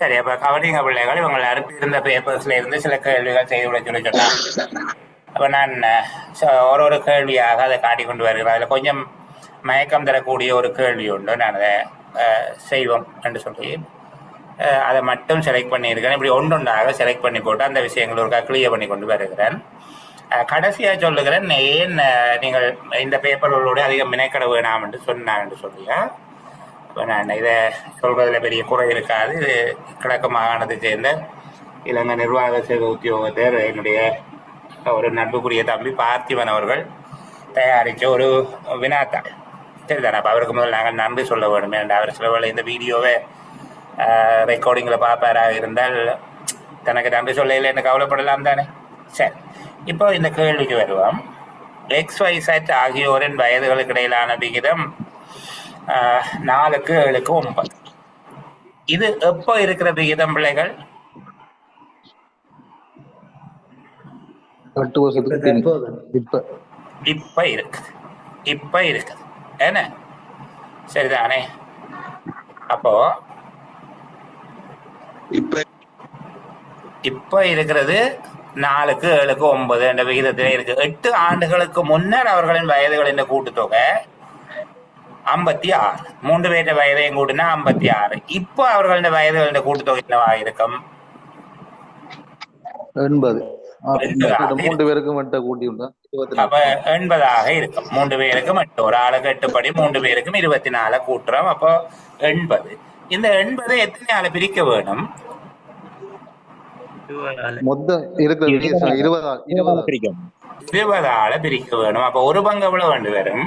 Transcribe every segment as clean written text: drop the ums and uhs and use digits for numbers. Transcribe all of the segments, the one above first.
சரி, அப்ப கவனிங்க பிள்ளைகள், இவங்களை அனுப்பியிருந்த பேப்பர்ஸ்ல இருந்து சில கேள்விகள் செய்து விட சொல்லி சொன்னாங்க. அப்ப நான் ஒரு ஒரு கேள்வியாக அதை காட்டிக் கொண்டு வருகிறேன். அதில் கொஞ்சம் மயக்கம் தரக்கூடிய ஒரு கேள்வி உண்டு. நான் அதை செய்வோம் என்று சொல்லி அதை மட்டும் செலக்ட் பண்ணியிருக்கிறேன். இப்படி ஒன்றொன்றாக செலக்ட் பண்ணி போட்டு அந்த விஷயங்கள் ஒரு கிளியர் பண்ணி கொண்டு வருகிறேன். கடைசியாக சொல்லுகிறேன், ஏன் நீங்கள் இந்த பேப்பர்களோடு அதிகம் மினைக்கட வேணாம் என்று சொன்னான் என்று சொல்லியா. நான் இதை சொல்றதுல பெரிய குறை இருக்காது. இது கிழக்கு மாகாணத்தை சேர்ந்த இலங்கை நிர்வாக சேவை உத்தியோகத்தர் என்னுடைய ஒரு நட்புக்குரிய தம்பி பார்த்திபன் அவர்கள் தயாரித்த ஒரு வினாத்தாள். சரிதானே? அப்போ அவருக்கு முதல் நாங்கள் நன்றி சொல்ல வேணுமே. அவர் சில வேளை இந்த வீடியோவை ரெக்கார்டிங்கில் பார்ப்பாராக இருந்தால் தனக்கு நன்றி சொல்ல இல்லைன்னு கவலைப்படலாம் தானே. சரி, இப்போ இந்த கேள்விக்கு வருவோம். XYZ ஆகியோரின் வயதுகளுக்கு இடையிலான விகிதம் 4க்கு 7க்கு 9. இது எப்போ இருக்கிற விகிதம் பிள்ளைகள்? 8 வருஷத்துக்கு இப்ப இருக்குது. இப்ப இருக்குது என்ன? சரிதானே? அப்போ இப்ப இருக்கிறது 4க்கு 7க்கு 9 என்ற விகிதத்திலே இருக்கு. 8 ஆண்டுகளுக்கு முன்னர் அவர்களின் வயதுகளின் கூட்டுத்தொகை 56. 3 பேருடைய வயதையும் கூட்டினா 56. இப்போ அவர்களின் வயதுகளின் கூட்டுத்தொகை என்னவா இருக்கும்? 80. 3 பேருக்கு மட்டும் கூட்டி அப்ப 80ஆக இருக்கும். 3 பேருக்கு மட்டும், ஒரு ஆளுக்கு 8 படி, 3 பேருக்கும் 24 கூட்டுறோம். அப்போ 80. இந்த 80 எத்தனை ஆளை பிரிக்க வேணும்? மொத்தம் இருக்கிற 20 ஆளை பிரிக்க வேணும். அப்ப ஒரு பங்கு எவ்வளவு வேண்டு வரும்?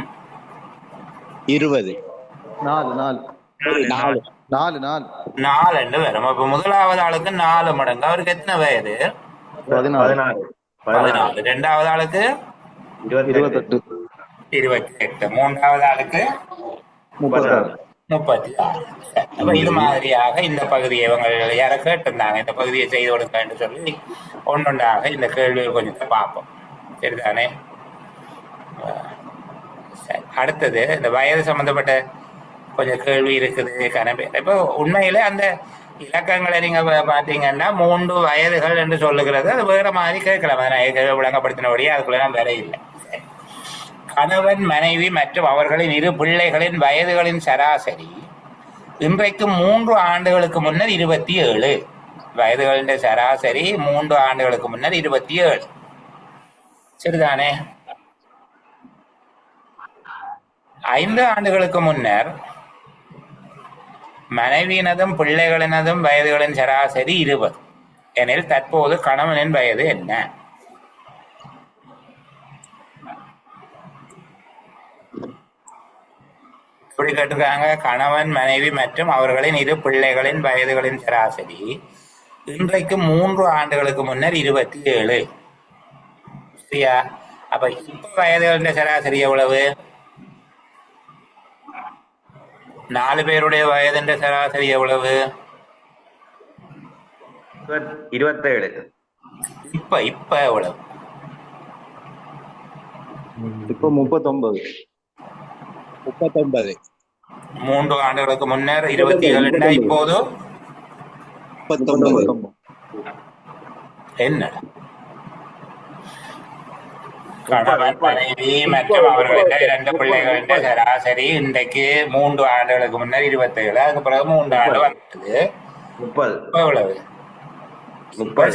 20. 4 வரும். அப்ப முதலாவது ஆளுக்கு 4 மடங்கு. அவருக்கு எத்தனை வயது? 14. இரண்டாவது ஆளுக்கு 28. மூன்றாவது ஆளுக்கு 36. அப்ப இது மாதிரியாக இந்த பகுதியை இவங்க யார கேட்டிருந்தாங்க, இந்த பகுதியை செய்து கொடுக்க என்று சொல்லி ஒன்றொன்றாக இந்த கேள்விகள் கொஞ்சம் பார்ப்போம். சரிதானே? சரி, அடுத்தது இந்த வயது சம்பந்தப்பட்ட கொஞ்சம் கேள்வி இருக்குது. இப்போ உண்மையிலே அந்த இலக்கங்களை நீங்க பாத்தீங்கன்னா 3 வயதுகள் என்று சொல்லுகிறது. அது வேற மாதிரி கேட்கலாம். விளங்கப்படுத்தினபடியே அதுக்குள்ள வேற இல்லை. கணவன், மனைவி மற்றும் அவர்களின் 2 பிள்ளைகளின் வயதுகளின் சராசரி இன்றைக்கு 3 ஆண்டுகளுக்கு முன்னர் 27. வயதுகளின் சராசரி 3 ஆண்டுகளுக்கு முன்னர் 27. சரிதானே? 5 ஆண்டுகளுக்கு முன்னர் மனைவியினதும் பிள்ளைகளினதும் வயதுகளின் சராசரி 20 எனில் தற்போது கணவனின் வயது என்ன? இப்படி கேட்டிருக்காங்க. கணவன், மனைவி மற்றும் அவர்களின் 2 பிள்ளைகளின் வயதுகளின் சராசரி இன்றைக்கு 3 ஆண்டுகளுக்கு முன்னர் 27. சரியா? அப்ப இப்ப வயதுகளின் சராசரி எவ்வளவு? 4 பேருடைய வயதின் சராசரி எவ்வளவு? 27. இப்ப எவ்வளவு? இப்ப 39. 3 ஆண்டுகளுக்கு முன்னர் 27. இப்போது 39. என்ன? கணவன், மனைவி மற்றும் அவர்களின் 2 பிள்ளைகளின் சராசரி இன்றைக்கு 3 ஆண்டுகளுக்கு முன்னர் 27. அதுக்கு பிறகு 3 ஆண்டு வந்தது 30. எவ்வளவு?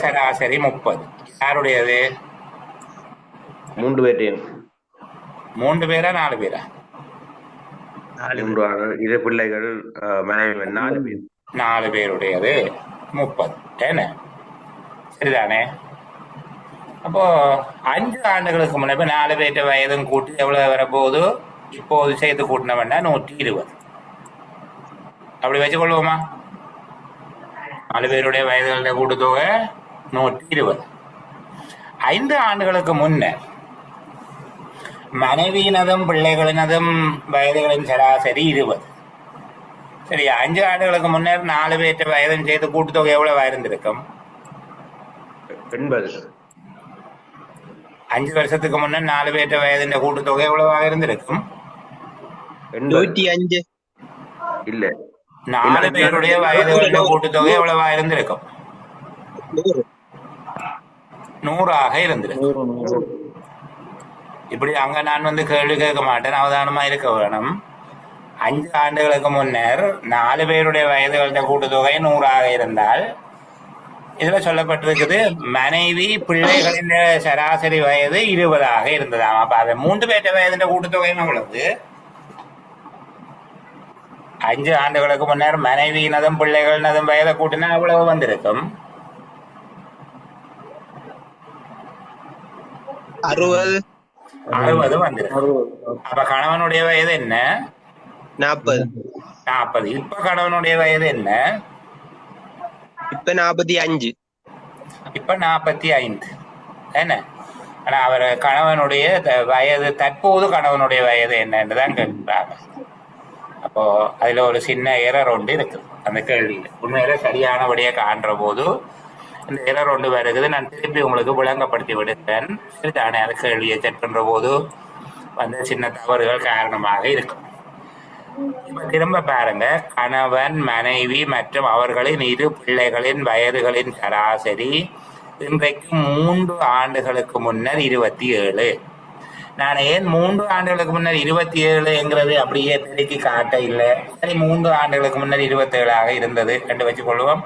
சராசரி 30. யாருடையது? 3 பேர்டையும். 3 பேரா 4 பேரா? 2 பிள்ளைகள், மனைவி 4 பேர். 4 பேருடையது 30. என்ன? சரிதானே? அப்போ 5 ஆண்டுகளுக்கு முன்னே 4 பேர்ட்ட வயதும் கூட்டி எவ்வளவு வரப்போகுது? இப்போது சேர்த்து கூட்டின வேண்டாம் 120. அப்படி வச்சுக்கொள்வோமா? 4 பேருடைய வயதுகளுடைய கூட்டுத்தொகை 120. 5 ஆண்டுகளுக்கு முன்னர் மனைவியினதும் பிள்ளைகளினதும் வயதுகளின் சராசரி 20. சரி, 5 ஆண்டுகளுக்கு முன்னர் 4 பேர்ட்ட வயதும் சேர்த்து கூட்டுத்தொகை எவ்வளவு இருந்திருக்கும்? 80. 5 வருஷத்துக்கு முன்னர் 4 பேர்ட்ட வயதின் கூட்டுத்தொகை எவ்வளவாக இருந்திருக்கும்? 105. இல்ல, 4 பேருடைய வயதுகளின் கூட்டுத்தொகை எவ்வளவா இருந்திருக்கும்? 100 இருந்திருக்கும். இப்படி அங்க நான் கேள்வி கேட்க மாட்டேன், அவதானமா இருக்க வேணும். 5 ஆண்டுகளுக்கு முன்னர் 4 பேருடைய வயதுகளின் கூட்டுத்தொகை 100 இருந்தால் இதுல சொல்லப்பட்டிருக்குது மனைவி பிள்ளைகளின் சராசரி வயது 20 இருந்ததாம். அப்ப அது 3 பேர்ட்ட வயதின் கூட்டுத்தொகையும் எவ்வளவு? 5 ஆண்டுகளுக்கு முன்னர் மனைவியினதும் பிள்ளைகளினதும் வயதை கூட்டினா அவ்வளவு வந்திருக்கும். 60 வந்திருக்கும். அப்ப கணவனுடைய வயது என்ன? 40. இப்ப கணவனுடைய வயது என்ன? இப்ப 45. இப்ப 45 என்ன? ஆனா அவர் கணவனுடைய வயது தற்போது கணவனுடைய வயது என்னன்னுதான் கேட்கிறாங்க. அப்போ அதுல ஒரு சின்ன எரர் ஒன்று இருக்குது அந்த கேள்வியில. உண்மையில சரியானபடியே காண்ற போது இந்த எரர் ஒன்று வருகிறது. நான் திருப்பி உங்களுக்கு விளங்கப்படுத்தி விடுகிறேன். சரிதானே? அந்த கேள்வியை செக் பண்ற போது சின்ன தவறுகள் காரணமாக இருக்கும். இப்ப திரும்ப பாருங்க, கணவன் மனைவி மற்றும் அவர்களின் 2 பிள்ளைகளின் வயதுகளின் சராசரி இன்றைக்கு 3 ஆண்டுகளுக்கு முன்னர் 27. நான் ஏன் 3 ஆண்டுகளுக்கு முன்னர் 27 அப்படியே பெருக்கி காட்ட இல்லை. சரி, 3 ஆண்டுகளுக்கு முன்னர் 27 இருந்தது என்று வச்சுக்கொள்வோம்.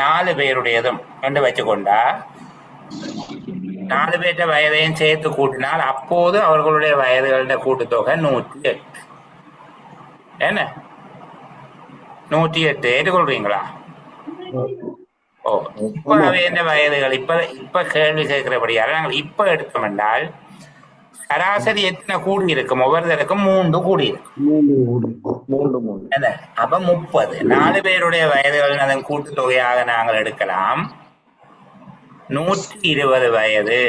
4 பேருடையதும் என்று வச்சுக்கொண்டா 4 பேர்ட்ட வயதையும் சேர்த்து கூட்டினால் அப்போது அவர்களுடைய வயதுகளின் கூட்டுத்தொகை 108. என்ன 108 ஏற்றுக்கொள்றீங்களா? ஓ, இப்ப அவைய வயதுகள் இப்ப கேள்வி கேட்கிறபடியால் நாங்கள் இப்ப எடுத்தோம் என்றால் சராசரி எத்தனை கூடி இருக்கும்? ஒவ்வொருத்தருக்கும் 3 கூடி இருக்கும். அப்ப 30. 4 பேருடைய வயதுகள் அதன் கூட்டுத்தொகையாக நாங்கள் எடுக்கலாம். 120 வயது.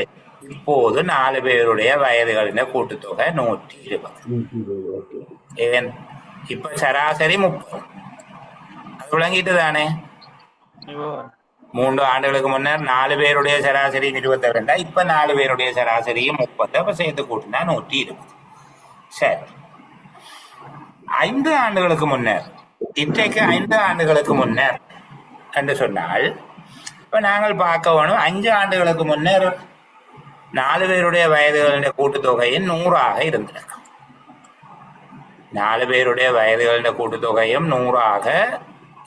இப்போது 4 பேருடைய வயதுகளின் கூட்டுத்தொகை 120. ஏன் இப்ப சராசரி 30. அது விளங்கிட்டு தானே? 3 ஆண்டுகளுக்கு முன்னர் 4 பேருடைய சராசரி 22. இப்ப 4 பேருடைய சராசரியும் 30. அப்ப சேர்த்து கூட்டினா 120. சரி, 5 ஆண்டுகளுக்கு முன்னர், இன்றைக்கு 5 ஆண்டுகளுக்கு முன்னர் என்று சொன்னால் இப்ப நாங்கள் பார்க்க வேணும். 5 ஆண்டுகளுக்கு முன்னர் 4 பேருடைய வயதுகளின் கூட்டுத்தொகையும் 100 இருந்திருக்கும். 4 பேருடைய வயதுகளின் கூட்டுத்தொகையும் 100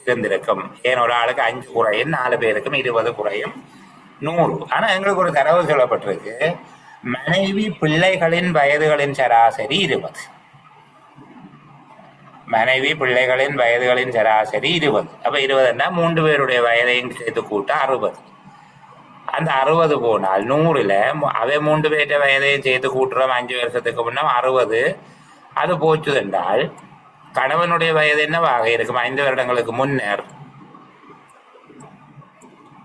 இருந்திருக்கும். ஏன் ஒரு ஆளுக்கு 5 குறையும், 4 பேருக்கும் 20 குறையும் 100. ஆனா எங்களுக்கு ஒரு தரவு சொல்லப்பட்டிருக்கு, மனைவி பிள்ளைகளின் வயதுகளின் சராசரி 20. மனைவி பிள்ளைகளின் வயதுகளின் சராசரி 20. அப்ப 20ன்னா 3 பேருடைய வயதையும் சேர்த்து கூட்ட 60. அந்த 60 போனால் 100ல அவை 3 பேர்ட்ட வயதையும் சேர்த்து கூட்டுறோம். 5 வருஷத்துக்கு முன்ன 60 அது போச்சு என்றால் கணவனுடைய வயது என்னவாக இருக்கும்? 5 வருடங்களுக்கு முன்னர்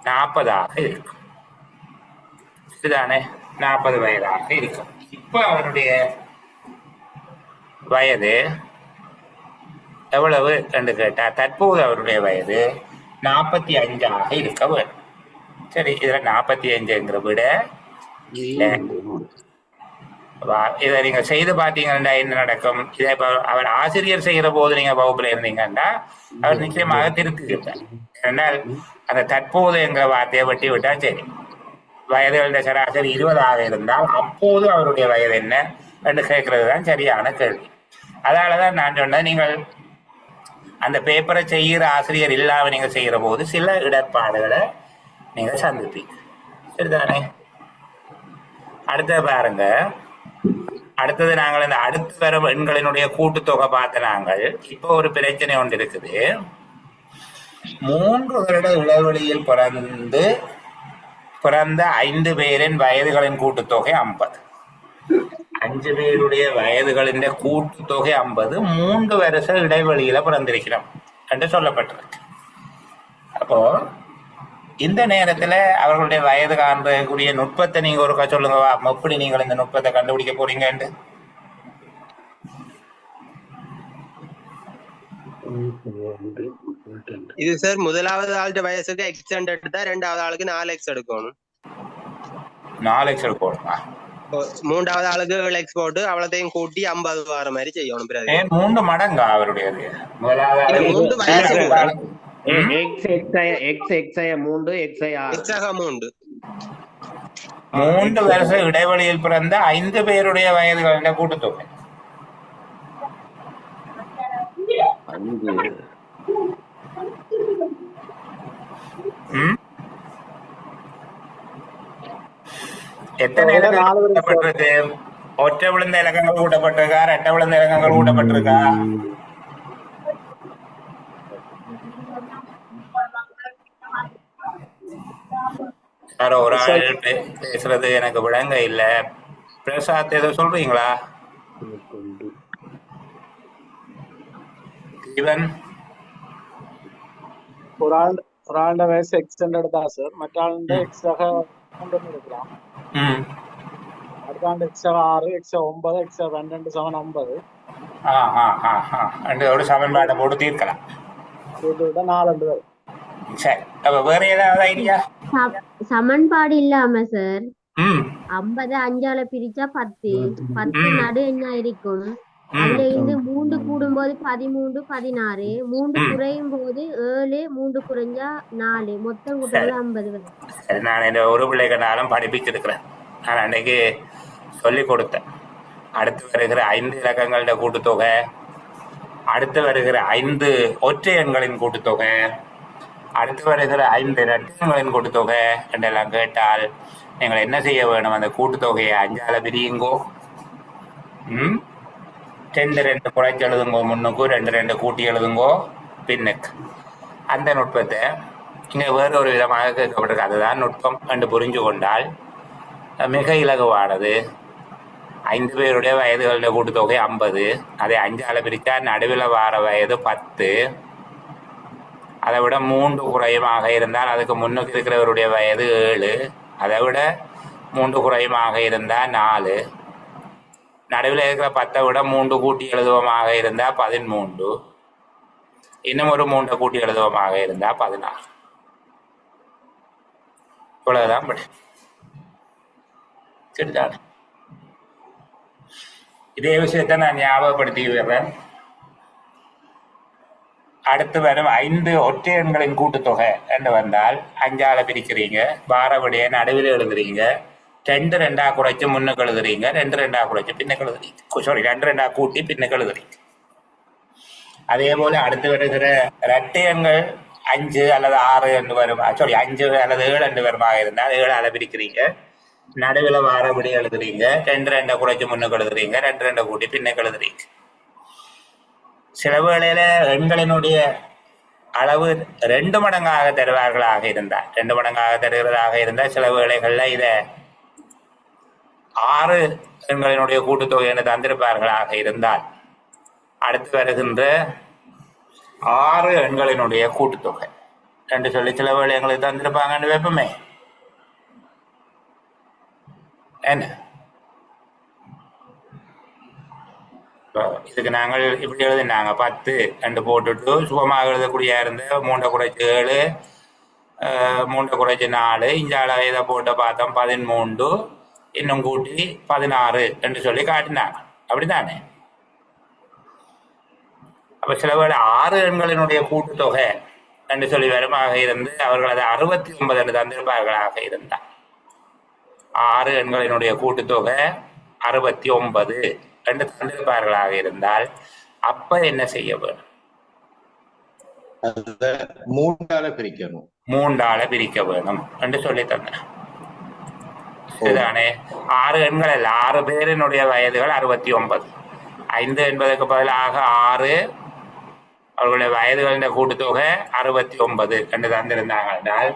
40 இருக்கும். இதுதானே? 40 வயதாக இருக்கும். இப்ப அவருடைய வயது எவ்வளவு என்று கேட்டா தற்போது அவருடைய வயது 45 இருக்க வேண்டும். சரி, இதுல 45 விட இல்லை. இதை நீங்க செய்து பார்த்தீங்கன்னா என்ன நடக்கும்? இதை இப்ப அவர் ஆசிரியர் செய்கிற போது நீங்க வகுப்புல இருந்தீங்கன்னா அவர் நிச்சயமாக திருத்தி இருப்பார். ஏன்னால் அந்த தற்போது என்ற வார்த்தையை வெட்டி விட்டா சரி. வயதுகளின் சராசரி 20 இருந்தால் அப்போது அவருடைய வயது என்ன என்று கேட்கறது தான் சரியான கேள்வி. அதனாலதான் நான் சொன்னேன், நீங்கள் அந்த பேப்பரை செய்கிற ஆசிரியர் இல்லாம நீங்க செய்கிற போது சில இடர்பாடுகளை நீங்க சந்திப்பீங்க. சரிதானே? அடுத்த பாருங்க, அடுத்தது நாங்கள் இந்த அடுத்து வரும் எண்களினுடைய கூட்டுத்தொகை பார்த்த நாங்கள் இப்போ ஒரு பிரச்சனை ஒன்று இருக்குது. 3 வருட இடைவெளியில் பிறந்த 5 பேரின் வயதுகளின் கூட்டுத்தொகை 50. 5 பேருடைய வயதுகளின் கூட்டுத்தொகை 50. 3 வருஷ இடைவெளியில பிறந்திருக்கிறோம் என்று சொல்லப்பட்டிருக்கு. அப்போ இந்த நேரத்துல அவர்களுடைய வயது காண்றக்கூடிய நுட்பத்தை நீங்க ஒருக்கா சொல்லுங்க. எப்படி நீங்கள் இந்த நுட்பத்தை கண்டுபிடிக்க போறீங்க? இது சார், முதலாவது ஆளுடைய வயசுக்கு X எடுத்தா 2வது ஆளுக்கு 4X எடுக்கணும். 4X எடுக்கணுமா? மூன்றாவது ஆளுக்கு 7x போட்டு அவ்வளத்தையும் கூட்டி 50 வர மாதிரி செய்யணும். பிறகு ஏன் 3 மடங்கா அவருடையது? முதலாவது இல்ல, ஆளுக்கு மூன்று வயசு கூட. மூன்று எக்ஸாக 3 3 வருஷ இடைவெளியில் பிறந்த 5 பேருடைய வயதுகளின் கூட்டுத்தொகை. ம்? எத்தனை இலக்கங்கள் கூட்டப்பட்டிருக்கு? ஒற்றை விழுந்த இலக்கங்கள் கூட்டப்பட்டிருக்கா? ரெட்டை விழுந்த இலக்கங்கள் கூட்டப்பட்டிருக்கா? யாரோ ஒரு ஆள் பேசுறது எனக்கு விளங்க இல்ல. பிரசாத் ஏதோ சொல்றீங்களா? இவன் ஒரு ஆளுடைய வயசு எக்ஸ்டெண்டட் தான் சார். மற்ற ஆளுடைய எக்ஸாக எடுக்கலாம். அடுத்த ஆண்டு எக்ஸாக 6, எக்ஸா 9, எக்ஸா 12, 7, 9 ஒரு சமன்பாட்டை போட்டு தீர்க்கலாம். 4 வரும். சரி, அப்ப வேற ஏதாவது ஐடியா? சமன்பாடு இல்லாம சார் 50 5ஆல பிரிச்சா 10 நடு என்ன இருக்கும்? அதுல இருந்து 3 கூடும்போது 13 16, 3 குறையும் போது 7, 3 குறைஞ்சா 4, மொத்தம் கூட்டுறது 50 வரும். சரி, நான் இந்த ஒரு பிள்ளைகளாலும் படிப்பிச்சிருக்கிறேன். நான் அன்னைக்கு சொல்லி கொடுத்தேன். அடுத்து வருகிற 5 இலக்கங்களோட கூட்டுத்தொகை, அடுத்து வருகிற 5 ஒற்றை எண்களின் கூட்டுத்தொகை, அடுத்து வருகிற 5 இரட்டைகளின் கூட்டுத்தொகை என்றெல்லாம் கேட்டால் நீங்கள் என்ன செய்ய வேணும்? அந்த கூட்டுத்தொகையை 5ஆல பிரியுங்கோ. 2 குறைச்சி எழுதுங்கோ முன்னுக்கு, 2 கூட்டி எழுதுங்கோ பின்னுக்கு. அந்த நுட்பத்தை இங்கே வேறொரு விதமாக கேட்கப்பட்டிருக்கு. அதுதான் நுட்பம் என்று புரிஞ்சு கொண்டால் மிக இலகுவானது. 5 பேருடைய வயதுகளுடைய கூட்டுத்தொகை 50. அதை 5ஆல பிரித்தா நடுவில் வார வயது 10. அதை விட 3 குறையுமாக இருந்தால் அதுக்கு முன்னுக்கு இருக்கிறவருடைய வயது 7. அதை விட 3 குறையுமாக இருந்தால் 4. நடுவில் இருக்கிற 10 விட 3 கூட்டி எழுதுவமாக இருந்தால் 13. இன்னும் ஒரு 3 கூட்டி எழுதுவமாக இருந்தால் 16. இவ்வளவுதான் படி. சரிதான். இதே விஷயத்தை நான் ஞாபகப்படுத்தி விடுறேன். அடுத்து வரும் 5 ஒற்றை எண்களின் கூட்டுத்தொகை என்று வந்தால் 5ஆல பிரிக்கிறீங்க, வாரவிடைய நடுவில் எழுதுறீங்க, 2 குறைச்சி முன்னுக்கு எழுதுறீங்க, 2 குறைச்சி பின்னுக்கு எழுதுறீங்க. 2 கூட்டி பின்னுக்கு எழுதுறீங்க. அதே போல அடுத்து வருகிற இரட்டை எண்கள் 5 அல்லது 6 என்று வரும், 5 அல்லது 7 என்று வருமாக இருந்தால் 7ஆல பிரிக்கிறீங்க, நடுவில் வாரவிடைய எழுதுறீங்க, 2 குறைச்சி முன்னுக்கு எழுதுறீங்க, 2 கூட்டி பின்னுக்கு எழுதுறீங்க. சில வேளையில எண்களினுடைய அளவு 2 மடங்காக தருவார்களாக இருந்தால், 2 மடங்காக தருகிறதாக இருந்தால் சில வேளைகள்ல இதை 6 எண்களினுடைய கூட்டுத்தொகை என்று தந்திருப்பார்களாக இருந்தால் அடுத்து வருகின்ற 6 எண்களினுடைய கூட்டுத்தொகை என்று சொல்லி சில வேளை எங்களுக்கு தந்திருப்பாங்கன்னு வைப்போமே. என்ன இதுக்கு நாங்கள் இப்படி எழுதினாங்க 10 என்று போட்டுட்டு சுகமாக எழுதக்கூடிய இருந்த 3 குறைச்சி 7, 3 குறைச்சி 4, இஞ்சால இதை போட்டு பார்த்தோம் 13, இன்னும் கூட்டி 16 என்று சொல்லி காட்டினாங்க. அப்படித்தானே? அப்ப சில வேளை 6 எண்களினுடைய கூட்டுத்தொகை என்று சொல்லி வருமாக இருந்து அவர்கள் அதை 69 என்று தந்திருப்பார்களாக இருந்தார். 6 எண்களினுடைய கூட்டுத்தொகை 69 என்று தந்திருப்பார்களாக இருந்தால் அப்ப என்ன செய்ய வேணும்? 3ஆல பிரிக்கணும். 3ஆல பிரிக்க வேணும் என்று சொல்லி தந்தேன். இதுதானே? 6 எண்கள் அல்ல, 6 பேரினுடைய வயதுகள் 69. 5 என்பதற்கு பதிலாக 6 அவர்களுடைய வயதுகளின் கூட்டுத்தொகை 69 என்று தந்திருந்தாங்க என்றால்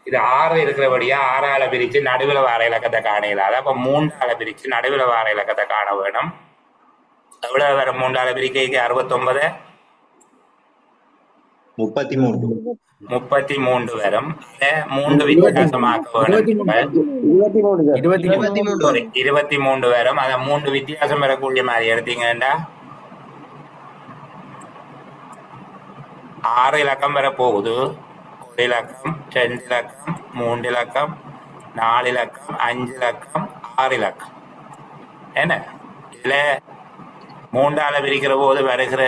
இது 6 இருக்கிறபடியா 6ஆல பிரிச்சு நடுவில் வார இலக்கத்தை காண இல்லாத. அப்ப 3ஆல பிரிச்சு நடுவில் வார இலக்கத்தை காண வேணும். எவ்வளவு வரும்? 3ஆல பிரிக்கைக்கு 69 33 வரும். 3 வித்தியாசமாக்க வேணும். 23 வரும். அதை 3 வித்தியாசம் வரக்கூடிய மாதிரி எடுத்தீங்கன்னா 6 இலக்கம் வர போகுது. 1 இலக்கம், 2 இலக்கம், 3 இலக்கம், 4 இலக்கம், 5 இலக்கம், 6 இலக்கம். என்ன இதுல மூன்றால பிரிக்கிற போது வருகிற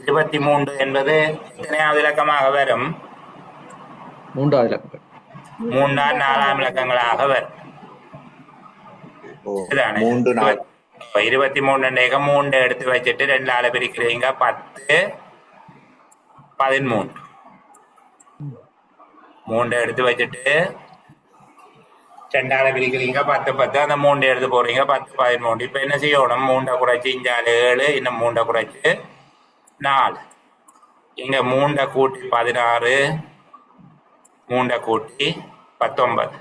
23 என்பது எத்தனையாவது இலக்கமாக வரும்? 3வது இலக்கம். 3 4ஆம் இலக்கங்களாக வரும். இதுதானே? 3 4 23 3 எடுத்து வச்சுட்டு 2ஆல பிரிக்கிறீங்க 10 13. 3 எடுத்து வச்சுட்டு 2ஆல பிரிக்கிறீங்க 10 10, அந்த 3 எடுத்து போறீங்க 10 13. இப்ப என்ன செய்யணும்? 3 குறைச்சி 5 7, இன்னும் 3 குறைச்சு 4, இங்க 3 கூட்டி 16, 3 கூட்டி 19.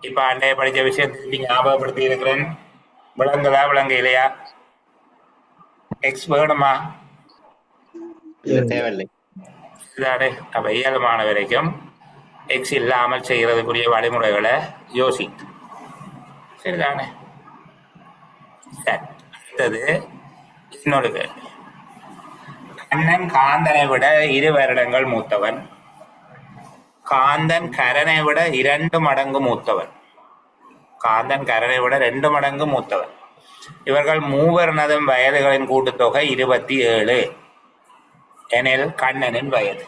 இப்ப அண்டைய படிச்ச விஷயத்தை ஞாபகப்படுத்தி இருக்கிறேன். விளங்குதா விளங்க இல்லையா? எக்ஸ் வேணுமா? தேவையில்லை. இதாடே அப்ப இயல்பான வரைக்கும் எக்ஸ் இல்லாமல் செய்யறதுக்குரிய வழிமுறைகளை யோசித்து சரிதானே? சரி, அடுத்தது இன்னொரு கேள்வி. கண்ணன் காந்தனை விட 2 வருடங்கள் மூத்தவன், காந்தன் கரனை விட 2 மடங்கு மூத்தவன். காந்தன் கரனை விட 2 மடங்கு மூத்தவன். இவர்கள் மூவர்னதும் வயதுகளின் கூட்டுத்தொகை 27 எனில் கண்ணனின் வயது.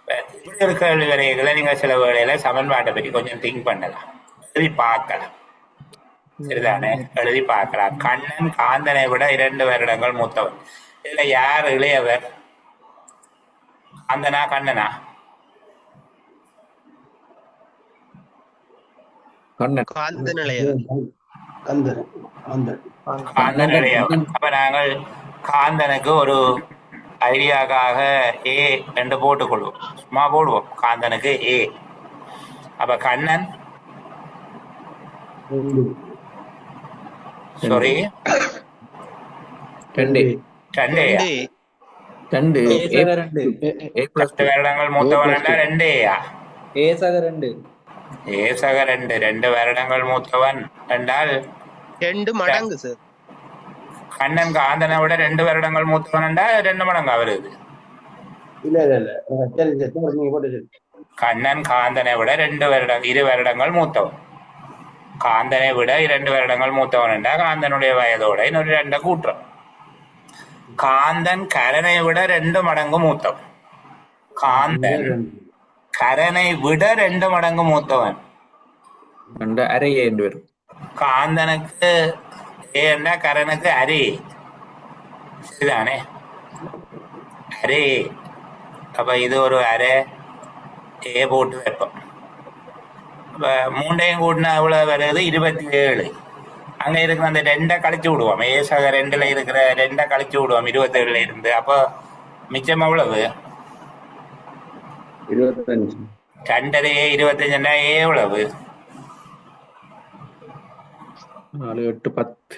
இப்படி ஒரு கேள்வி வரைகளை நீங்க சில வேளையில சமன்பாட்டை பற்றி கொஞ்சம் திங்க் பண்ணலாம், எழுதி பார்க்கலாம். சரிதானே? எழுதி பார்க்கலாம். கண்ணன் காந்தனை விட 2 வருடங்கள் மூத்தவன். இதுல யார் இளையவர்? காந்தனா கண்ணனா? காந்தன் இளையவர். காந்தன் இளையவர். அப்ப நாங்கள் காந்தனுக்கு ஒரு ஐடியாக்காக ஏ என்று போட்டுக்கொள்வோம், சும்மா போடுவோம். காந்தனுக்கு ஏ. அப்ப கண்ணன் சாரி 2 வருடங்கள் மூத்தவன் என்றா 2 ஏசக 2 வருடங்கள் மூத்தவன் என்றால் 2 மடங்கு சார். கண்ணன் காந்தனை விட 2 வருடங்கள் மூத்தவன் என்றா 2 மடங்கா வருது. கண்ணன் காந்தனை விட 2 வருடங்கள் மூத்தவன். காந்தனை விட 2 வருடங்கள் மூத்தவன் என்றா காந்தனுடைய வயதோட இன்னொரு 2 கூட்டுறோம். காந்தன் கரனை விட 2 மடங்கு மூத்தவன். காந்தன் கரனை விட 2 மடங்கு மூத்தவன். காந்தனுக்கு ஏன்னா கரனுக்கு அரி. சரிதானே? அரி. அப்ப இது ஒரு அரை ஏ போட்டு வைப்போம். அப்ப 3ஐயும் கூட்டினா எவ்வளவு வருது? 27. அங்க இருக்கிற அந்த 2 கழிச்சு விடுவோம். ஏசக 2ல இருக்கிற 2 கழிச்சு விடுவோம் 27ல இருந்து. அப்போ மிச்சம் எவ்வளவு? 25. 2 25 எவ்வளவு? 4 8 10.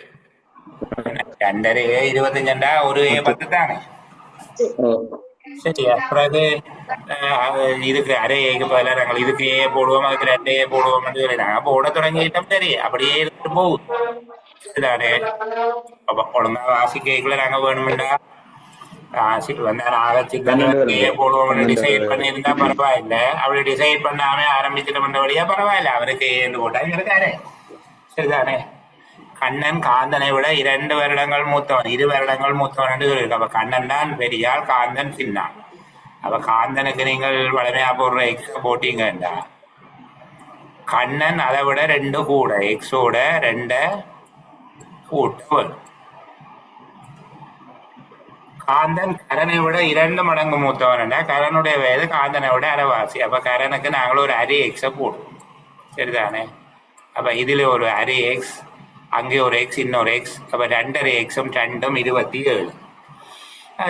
2 25 ஒரு 10 தானே? சரியா? பிறகு இதுக்கு அரை ஏக்கு பதில நாங்கள் இதுக்கு ஏ போடுவோம், அதுக்கு 2 ஏ போடுவோம். நாங்க போட தொடங்கிட்டோம். சரி, அப்படியே இருந்து போகுது. சரிதானே? அப்ப ஒழுங்கா வாசிக்கல நாங்க வேணும்டா போடுவோம் டிசைட் பண்ணியிருந்தா பரவாயில்ல. அப்படி டிசைட் பண்ணாம ஆரம்பிச்சிட்ட வழியா பரவாயில்ல, அவருக்கு ஏன்னு போட்டா இருக்காரு. சரிதானே? கண்ணன் காந்தனை விட 2 வருடங்கள் மூத்தவன், 2 வருடங்கள் மூத்தவன் என்று இருக்கு. அப்ப கண்ணன் தான் பெரியாள், காந்தன் சின்னான். அப்ப காந்தனுக்கு நீங்கள் வளமையா போடுற எக்ஸ் போட்டீங்கண்டா கண்ணன் அதை விட 2 கூட, எக்ஸோட 2 கூட்டு. காந்தன் கரனை விட 2 மடங்கு மூத்தவன்டா கரனுடைய வயது காந்தனை விட அரைவாசி. அப்ப கரனுக்கு நாங்களும் ஒரு அரை எக்ஸ போடுவோம். சரிதானே? அப்ப இதுல ஒரு அரை எக்ஸ், அங்கே ஒரு எக்ஸ், இன்னொரு எக்ஸ். அப்ப 2 எக்ஸும் 2ம் 27.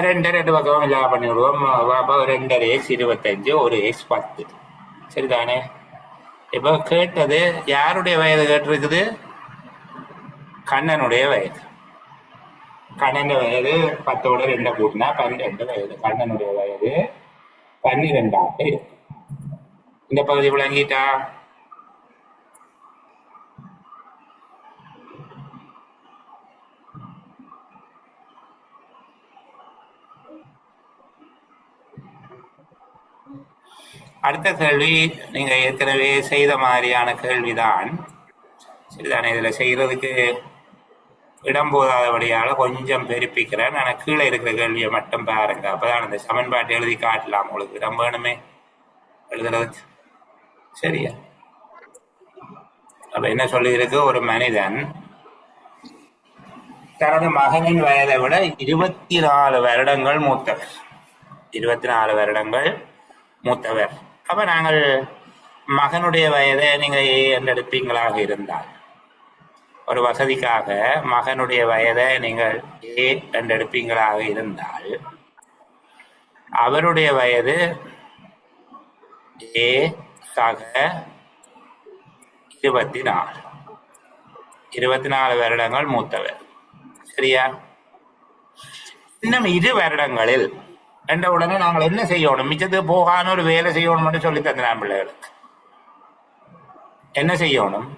2 பக்கமும் இல்லாம பண்ணி விடுவோம். அப்ப 2 எக்ஸ் 25, ஒரு எக்ஸ் 10. சரிதானே? இப்ப கேட்டது யாருடைய வயது கேட்டிருக்குது? கண்ணனுடைய வயது. கண்ணனுடைய வயது 10ஓட 2 கூட்டினா 12 வயது. கண்ணனுடைய வயது 12ஆக இருக்கு. இந்த பகுதி விளங்கிட்டா? அடுத்த கேள்வி நீங்க ஏற்கனவே செய்த மாதிரியான கேள்விதான். சரிதானே? இதுல செய்யறதுக்கு இடம் போதாதபடியால கொஞ்சம் பெருப்பிக்கிறேன். ஆனால் கீழே இருக்கிற கேள்வியை மட்டும் பாருங்க. அப்பதான் அந்த சமன்பாட்டை எழுதி காட்டலாம். உங்களுக்கு இடம் வேணுமே எழுதுறதுக்கு. சரியா? அப்ப என்ன சொல்லியிருக்கு, ஒரு மனிதன் தனது மகனின் வயதை விட 24 வருடங்கள் மூத்தவர். 24 வருடங்கள் மூத்தவர். அப்ப நாங்கள் மகனுடைய வயதை நீங்க என்று எடுப்பீங்களாக இருந்தால், ஒரு வசதிக்காக மகனுடைய வயதை நீங்கள் என்று எடுப்பீங்களாக இருந்தால், அவருடைய வயது A சக 24. 24 வருடங்கள் மூத்தவர். சரியா? இன்னும் 2 வருடங்களில் என்ற உடனே நாங்கள் என்ன செய்யணும்? மிச்சத்துக்கு போகான ஒரு வேலை செய்யணும் சொல்லி தந்தேன் பிள்ளைகளுக்கு. என்ன செய்யணும்?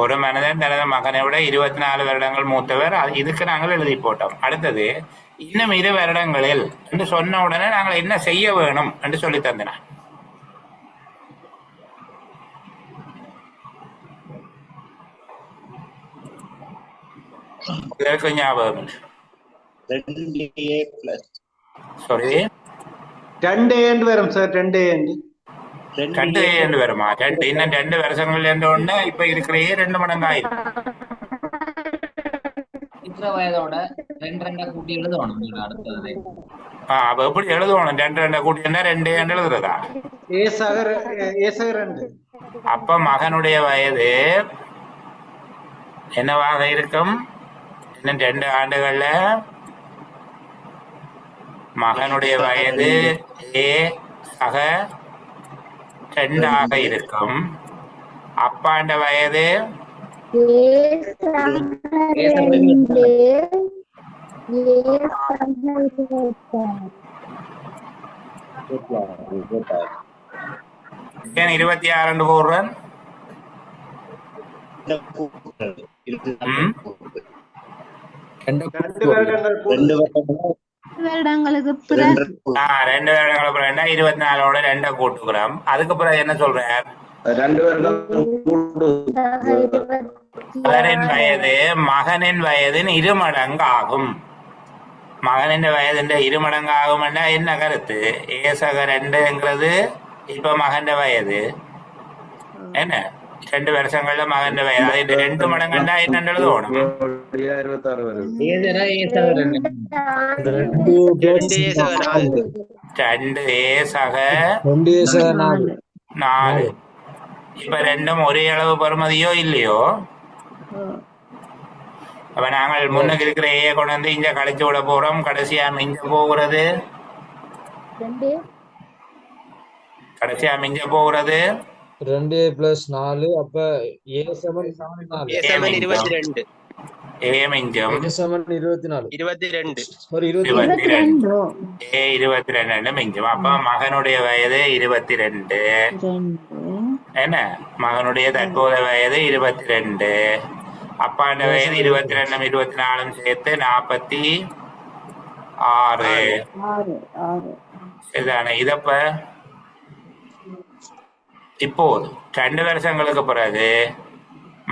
ஒரு மனிதன் தனது மகனை விட 24 வருடங்கள் மூத்தவர். இதுக்கு நாங்கள் எழுதி போட்டோம். அடுத்தது இன்னும் 2 வருடங்களில் என்று சொன்ன உடனே நாங்கள் என்ன செய்ய வேணும் என்று சொல்லி தந்தேன். இதற்கு ஞாபகம் இல்லை. சாரி, 2 வரும் சார். 2 வருமா? இன்னும் 2 வருஷங்கள் என்ற ஒண்ணு இப்ப இருக்கிற 2 மடங்காயிரும். வயதோட 2 கூட்டி எழுதணும். அடுத்தது அப்ப எப்படி எழுதணும்? 2 கூட்டி 2 எழுதுறதா? அப்ப மகனுடைய வயது என்னவாக இருக்கும்? இன்னும் 2 ஆண்டுகள்ல மகனுடைய வயது A சக 2 ஆக இருக்கும். அப்பாண்ட வயது ஏன் 26 போடுறேன்? வருடங்களுக்கு பிறகு 2 வருடங்களுக்கு பிறகு 24ஓட 2 கூட்டுக்கிறோம். அதுக்கு பிறகு என்ன சொல்றார்? 2 வருடம் அவரின் வயது மகனின் வயதின் 2 மடங்கு ஆகும். மகனின் வயதின் 2 மடங்கு ஆகும். என்ன கருத்து? ஏசக 2ங்கிறது இப்ப மகன் வயது என்ன 2 வருஷங்கள்ல மகன் வயது. அது 2 மடங்குண்டா என்ன எழுதணும்? 26 வரும். 2 ஏசக 4. இப்ப 2ம் ஒரே அளவு பெறுமதியோ இல்லையோ? அப்ப நாங்கள் முன்னுக்கு இருக்கிற ஏ கொண்டு வந்து இங்க கழிச்சு விட போறோம். கடைசியா மிஞ்ச போகிறது 2 + 4. அப்ப A = 22. ஏ மிஞ்சம் 22. ஒரு 22 ஏ 22 மிஞ்சம். அப்ப மகனுடைய வயது 22. என்ன? மகனுடைய தற்போதைய வயது 22. அப்பாண்ட வயது 22 24 சேர்த்து 46. சரிதானே? இதப்ப இப்போது 2 வருஷங்களுக்கு பிறகு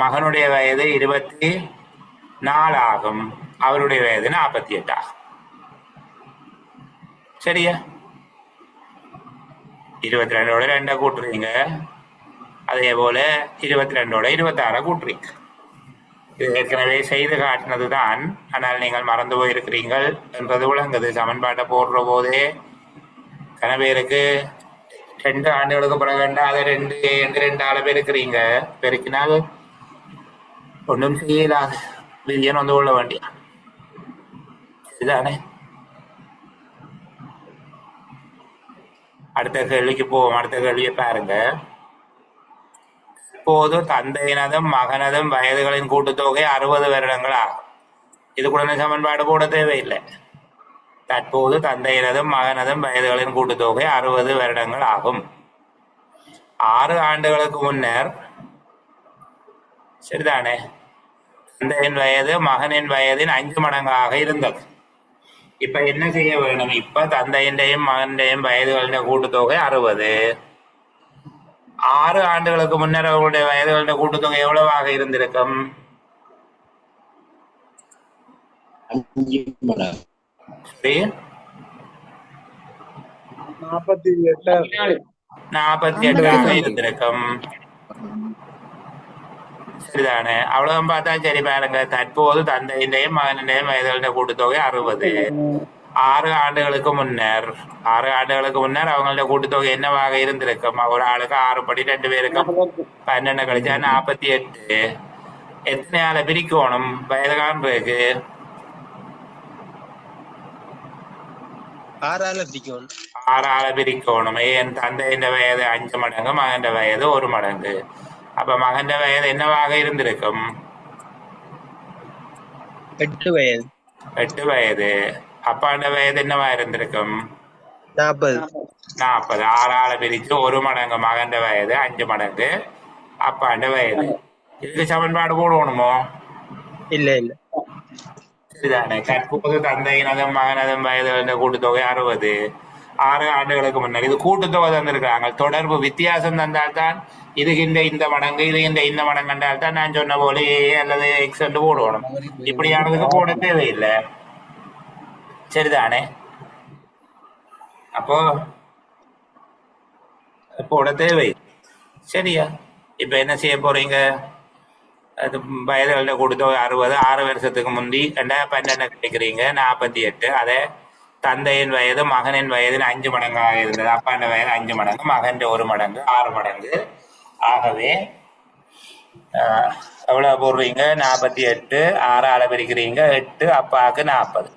மகனுடைய வயது 24 ஆகும். அவருடைய வயது 48 ஆகும். சரியா? 22ஓட 2 கூட்டுறீங்க. அதே போல 22ஓட 26 கூட்டுறீங்க. இது ஏற்கனவே செய்து காட்டினதுதான். ஆனால் நீங்கள் மறந்து போயிருக்கிறீர்கள் என்பது விளங்குது. சமன்பாட்டை போடுற போதே கன பேருக்கு 2 ஆண்டுகளுக்கு பிறகு வேண்டாம். அதை 2 ஆள பெருக்கிறீங்க. பெருக்கினால் ஒன்றும் செய்யலாது. விதியன் வந்து கொள்ள வேண்டிய இதுதானே. அடுத்த கேள்விக்கு போவோம். அடுத்த கேள்வியை பாருங்க. இப்போது தந்தையினதும் மகனதும் வயதுகளின் கூட்டுத்தொகை 60 வருடங்கள் ஆகும். இது கூட சமன்பாடு போட தேவையில்லை. தற்போது தந்தையினதும் மகனதும் வயதுகளின் கூட்டுத்தொகை 60 வருடங்கள் ஆகும். 6 ஆண்டுகளுக்கு முன்னர், சரிதானே, தந்தையின் வயது மகனின் வயதின் 5 மடங்காக இருந்தது. இப்ப என்ன செய்ய வேணும்? இப்ப தந்தையின்டையும் மகன்டையும் வயதுகளின் கூட்டுத்தொகை 60. 6 ஆண்டுகளுக்கு முன்னர் அவர்களுடைய வயதுகளின் கூட்டுத்தொகை எவ்வளவாக இருந்திருக்கும்? 48. 48 இருந்திருக்கும். சரிதானே? அவ்வளவு பார்த்தா சரி பாருங்க. தற்போது தந்தையின்டையும் மகனின்டையும் வயதுகளின் கூட்டுத்தொகை 60. 6 ஆண்டுகளுக்கு முன்னர் அவங்களோட கூட்டுத்தொகை என்னவாக இருந்திருக்கும்? ஒரு ஆளுக்கு 6 படி 2 பேருக்கும் 12 கழிச்சா 48. எத்தனை ஆளை பிரிக்கணும் வயதுகான்றது? 6 ஆளை பிரிக்கணும். 6 ஆளை பிரிக்கணும். என் தந்தையின் வயது 5 மடங்கு, மகன் வயது 1 மடங்கு. அப்ப மகன் வயது என்னவாக இருந்திருக்கும்? 8 வயது. 8 வயது. அப்பாண்ட வயது என்னவா இருந்திருக்கும்? 40. 40. 6 ஆளை பிரிச்சு 1 மடங்கு மகன் வயது, 5 மடங்கு அப்பாண்ட வயது. இதுக்கு சமன்பாடு போடணுமோ? இல்ல இல்ல. சரிதானே? தற்போது தந்தையினதும் மகனதும் வயது கூட்டுத்தொகை 60. 6 ஆண்டுகளுக்கு முன்னர் இது கூட்டுத்தொகை தந்திருக்காங்க. தொடர்பு வித்தியாசம் தந்தால்தான் இதுக்கு இந்த மடங்கு, இது இந்த மடங்கு என்றால் தான் நான் சொன்ன போல ஏ அல்லது எக்ஸ் என்று போடணும். இப்படியானதுக்கு போட தேவையில்லை. சரிதானே? அப்போ போட தேவை. சரியா? இப்ப என்ன செய்ய போறீங்க? அது வயதுகள கூட்டுத்தொகை 60. 6 வருஷத்துக்கு முந்தி 12 கிடைக்கிறீங்க 48. அதே தந்தையின் வயது மகனின் வயதின் 5 மடங்காக இருந்தது. அப்பாண்ட வயது 5 மடங்கு, மகன் 1 மடங்கு, 6 மடங்கு. ஆகவே எவ்வளவு போடுறீங்க? 48. 6 ஆளை பிரிக்கிறீங்க 8, அப்பாவுக்கு 40.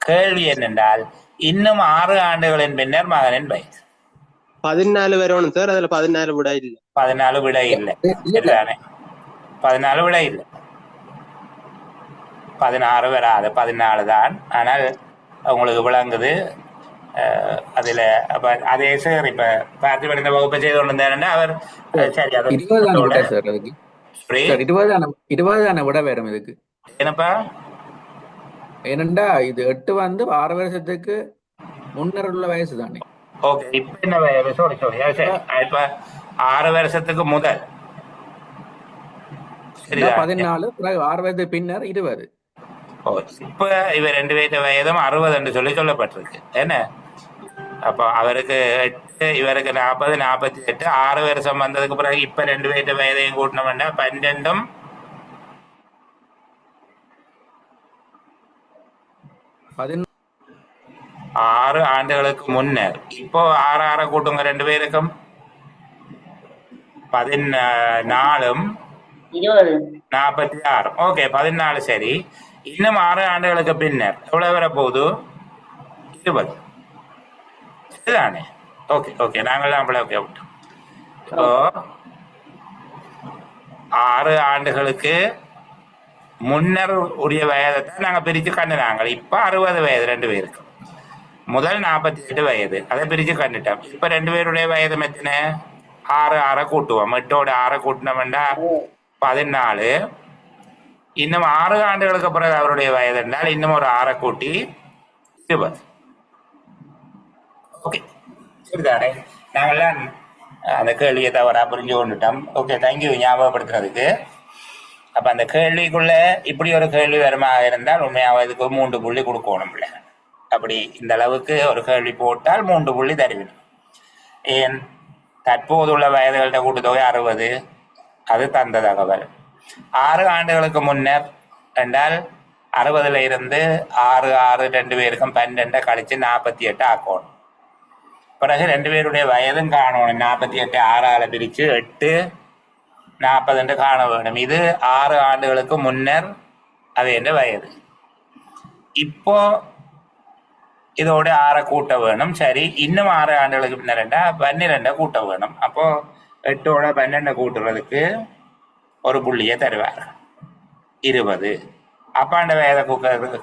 கேள்வி என்னென்றால் இன்னும் 6 ஆண்டுகளின் பின்னர் மகனின் வயது 14 வரணும் சார். அதுல 14 விட இல்ல. 14 விட இல்லை. சரிதானே? 14 விட இல்லை. 16 வராது, 14 தான். ஆனால் உங்களுக்கு விளங்குது. அதுல அப்ப அதே சார் இப்ப பார்த்து இந்த வகுப்பை செய்து கொண்டு இருந்தாருன்னா அவர் சரி 20 விட வேறும் இதுக்கு. என்னப்பா? ஏனண்டா இது 8 வந்து 6 வருஷத்துக்கு முன்னர் உள்ள வயசு தானே. ஓகே. இப்ப என்ன வயசு? சரி இப்ப 6 வருஷத்துக்கு முதல் 14, 6 வயது பின்னர் 20. இப்ப இவ 2 பேர்த்த வயதும் 60 என்று சொல்லப்பட்டிருக்கு. என்ன? அப்ப அவருக்கு 8, இவருக்கு 40, 48. 6 வருஷம் வந்ததுக்கு பிறகு இப்ப 2 பேர்த்த வயதையும் கூட்டினோம்னா 12ம் 6 ஆண்டுகளுக்கு முன்னர். இப்போ 6 கூட்டுங்க 2 பேருக்கும் 14ம் 46. ஓகே, 14. சரி. இன்னும் 6 ஆண்டுகளுக்கு பின்னர் எவ்வளவு வர போகுது? 20. சரிதானே? ஓகே நாங்கள்லாம் ஓகே விட்டோம். இப்போ 6 ஆண்டுகளுக்கு முன்னர் உரிய வயதை தான் நாங்கள் பிரித்து கண்டுனாங்க. இப்போ 60 வயது 2 பேருக்கு. முதல் 48 வயது அதை பிரித்து கண்டுட்டோம். இப்போ 2 பேருடைய வயது எத்தனை? 6 கூட்டுவோம். 8ஓட 6 கூட்டினோம்னா 14. இன்னும் 6 ஆண்டுகளுக்கு பிறகு அவருடைய வயது என்றால் இன்னும் ஒரு 6 கூட்டி 20. ஓகே, சரிதானே? நாங்கள்லாம் அந்த கேள்வியை தவறா புரிஞ்சு கொண்டுட்டோம். Okay, thank you ஞாபகப்படுத்துறதுக்கு. அப்ப அந்த கேள்விக்குள்ள இப்படி ஒரு கேள்வி வருமாக இருந்தால் உண்மையாக இதுக்கு 3 புள்ளி கொடுக்கணும். அப்படி இந்த அளவுக்கு ஒரு கேள்வி போட்டால் 3 புள்ளி தருவிடும். ஏன்? தற்போதுள்ள வயதுகளின் கூட்டுத்தொகை 60. அது தந்த தகவல். 6 ஆண்டுகளுக்கு முன்னர் என்றால் 60ல இருந்து 6 2 பேருக்கும் 12 கழிச்சு 48 ஆக்கணும். பிறகு 2 பேருடைய வயதும் காணணும். 48 6ஆல பிரிச்சு 8 40 காண வேணும். இது 6 ஆண்டுகளுக்கு முன்னர் அது என்ற வயது. இப்போ இதோட 6 கூட்ட வேணும். சரி, இன்னும் 6 ஆண்டுகளுக்கு பின்னர் 12 கூட்ட வேணும். அப்போ 8ஓட 12 கூட்டுறதுக்கு ஒரு புள்ளியை தருவார், 20. அப்பாண்ட வயதை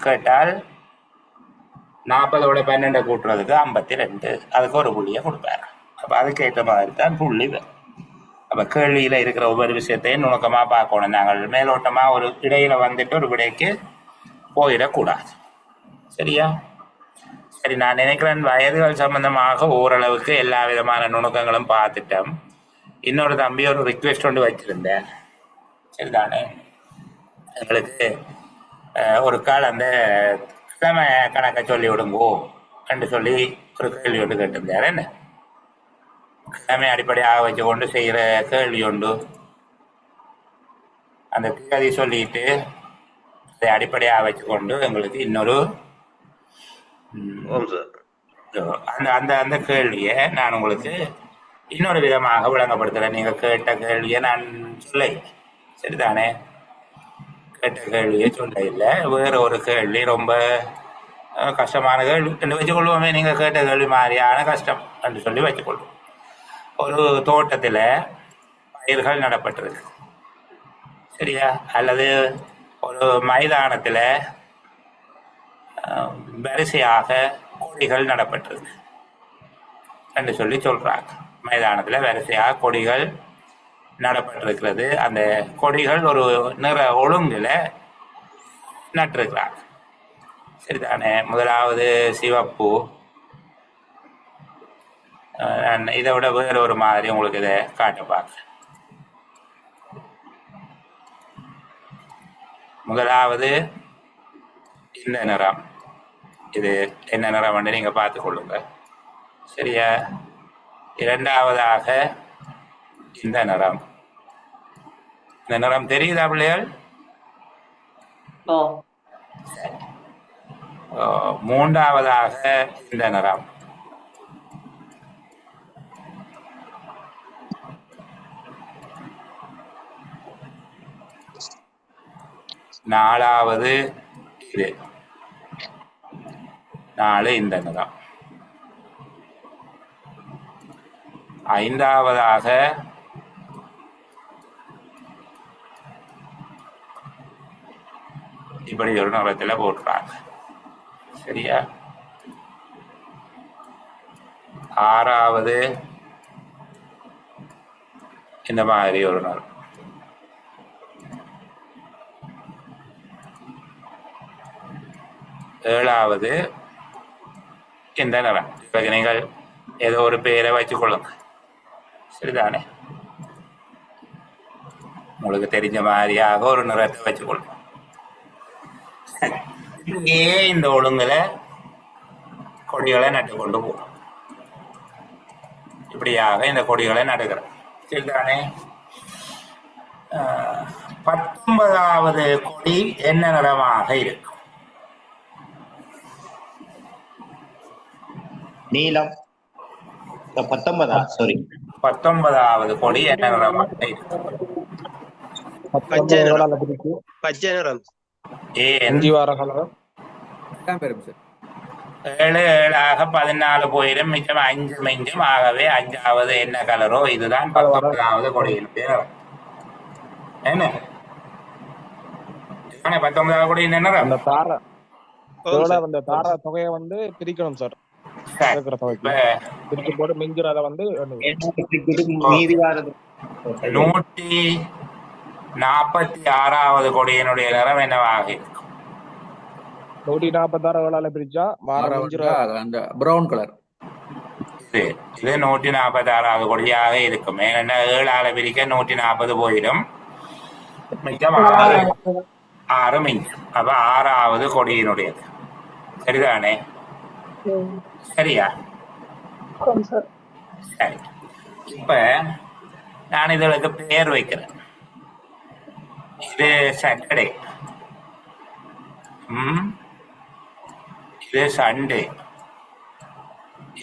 கேட்டால் 40ஓட 12 கூட்டுறதுக்கு 52. அதுக்கு ஒரு புள்ளியை கொடுப்பாரு. அப்ப அதுக்கேற்ற மாதிரி தான் புள்ளி வரும். அப்ப கேள்வியில இருக்கிற ஒவ்வொரு விஷயத்தையும் நுணுக்கமா பார்க்கணும். நாங்கள் மேலோட்டமா ஒரு இடையில வந்துட்டு ஒரு விடைக்கு போயிடக்கூடாது. சரியா? சரி, நான் நினைக்கிறேன் வயதுகள் சம்பந்தமாக ஓரளவுக்கு எல்லா விதமான நுணுக்கங்களும் பார்த்துட்டோம். இன்னொரு தம்பி ஒரு ரிக்வெஸ்ட் ஒன்று வச்சிருந்தேன். சரிதானே, எங்களுக்கு ஒரு கால் அந்த கிழமை கணக்கை சொல்லி விடுங்கோ என்று சொல்லி ஒரு கேள்வி ஒன்று கேட்டிருந்தார். என்ன கிழமை அடிப்படையாக வச்சு கொண்டு செய்கிற கேள்வி உண்டு. அந்த தேதி சொல்லிட்டு அதை அடிப்படையாக வச்சுக்கொண்டு எங்களுக்கு இன்னொரு அந்த அந்த அந்த கேள்வியை நான் உங்களுக்கு இன்னொரு விதமாக விளங்கப்படுத்துகிறேன். நீங்கள் கேட்ட கேள்வியை நான் சொல்ல, சரிதானே, கேட்ட கேள்வியை சொல்ல இல்லை, வேற ஒரு கேள்வி ரொம்ப கஷ்டமான கேள்வி என்று வச்சுக்கொள்வோமே. நீங்கள் கேட்ட கேள்வி மாதிரியான கஷ்டம் என்று சொல்லி வச்சுக்கொள்வோம். ஒரு தோட்டத்தில் பயிர்கள் நடப்பட்டிருக்கு, சரியா, அல்லது ஒரு மைதானத்தில் வரிசையாக கொடிகள் நடப்பட்டிருக்கு என்று சொல்லி சொல்றாங்க. மைதானத்தில் வரிசையாக கொடிகள் நடப்பட்டிருக்கிறது. அந்த கொடிகள் ஒரு நிற ஒழுங்குல நட்டிருக்கிறாங்க, சரிதானே. முதலாவது சிவப்பு, இதை விட வேற ஒரு மாதிரி உங்களுக்கு இதை காட்ட பார்க்க. முதலாவது இந்த நிறம், இது என்ன நிறம் வந்து நீங்க பார்த்து கொள்ளுங்க, சரியா. இரண்டாவதாக இந்த நிறம், இந்த நிறம் தெரியுதா பிள்ளைகள்? மூன்றாவதாக இந்த நிறம், நாலாவது இது, 4 இந்த நிறம், ஐந்தாவதாக இப்படி ஒரு நிறத்தில் போட்டுறாங்க, சரியா. ஆறாவது இந்த மாதிரி ஒரு நிறம், ஏழாவது இந்த நிறம். இப்ப நீங்கள் ஏதோ ஒரு பேரை வச்சுக் கொள்ளுங்க, சரிதானே. உங்களுக்கு தெரிஞ்ச மாதிரியாக ஒரு நிறத்தை வச்சுக் கொள்ளுங்க. இந்த ஒழுங்குல கொடிகளை நட்டு கொண்டு போகணும். இப்படியாக இந்த கொடிகளை நடுகிறோம், சரிதானே. 19வது கொடி என்ன நிறமாக இருக்கும்? நீலம். 19வது கொடி என்ன நிறமாக இருக்கும்? பச்சை நிறம். 7 7 14 போயிடும், மிச்சம் 5 மிஞ்சும். ஆகவே 5வது என்ன கலரோ இதுதான் 19வது கொடியினுடைய நிறம். என்ன 19வது கொடி என்ன நிறம்? அந்த தார தொகையை வந்து பிரிக்கணும் சார். பிரிக்கும் போது மிஞ்சுறத வந்து 146வது கொடியினுடைய நிறம் என்னவாக இருக்கும்? 146 பிரிச்சா அந்த பிரவுன் கலர். இது 146வது கொடியாக இருக்கும். ஏன்னா 7 பிரிக்க 140 போயிடும், மிச்சம் 6 மிஞ்சும். அப்ப 6வது கொடியினுடையது, சரிதானே. சரியா, சரி. இப்ப நான் இதுகளுக்கு பேர் வைக்கிறேன். இது சாட்டர்டே, இது சண்டே,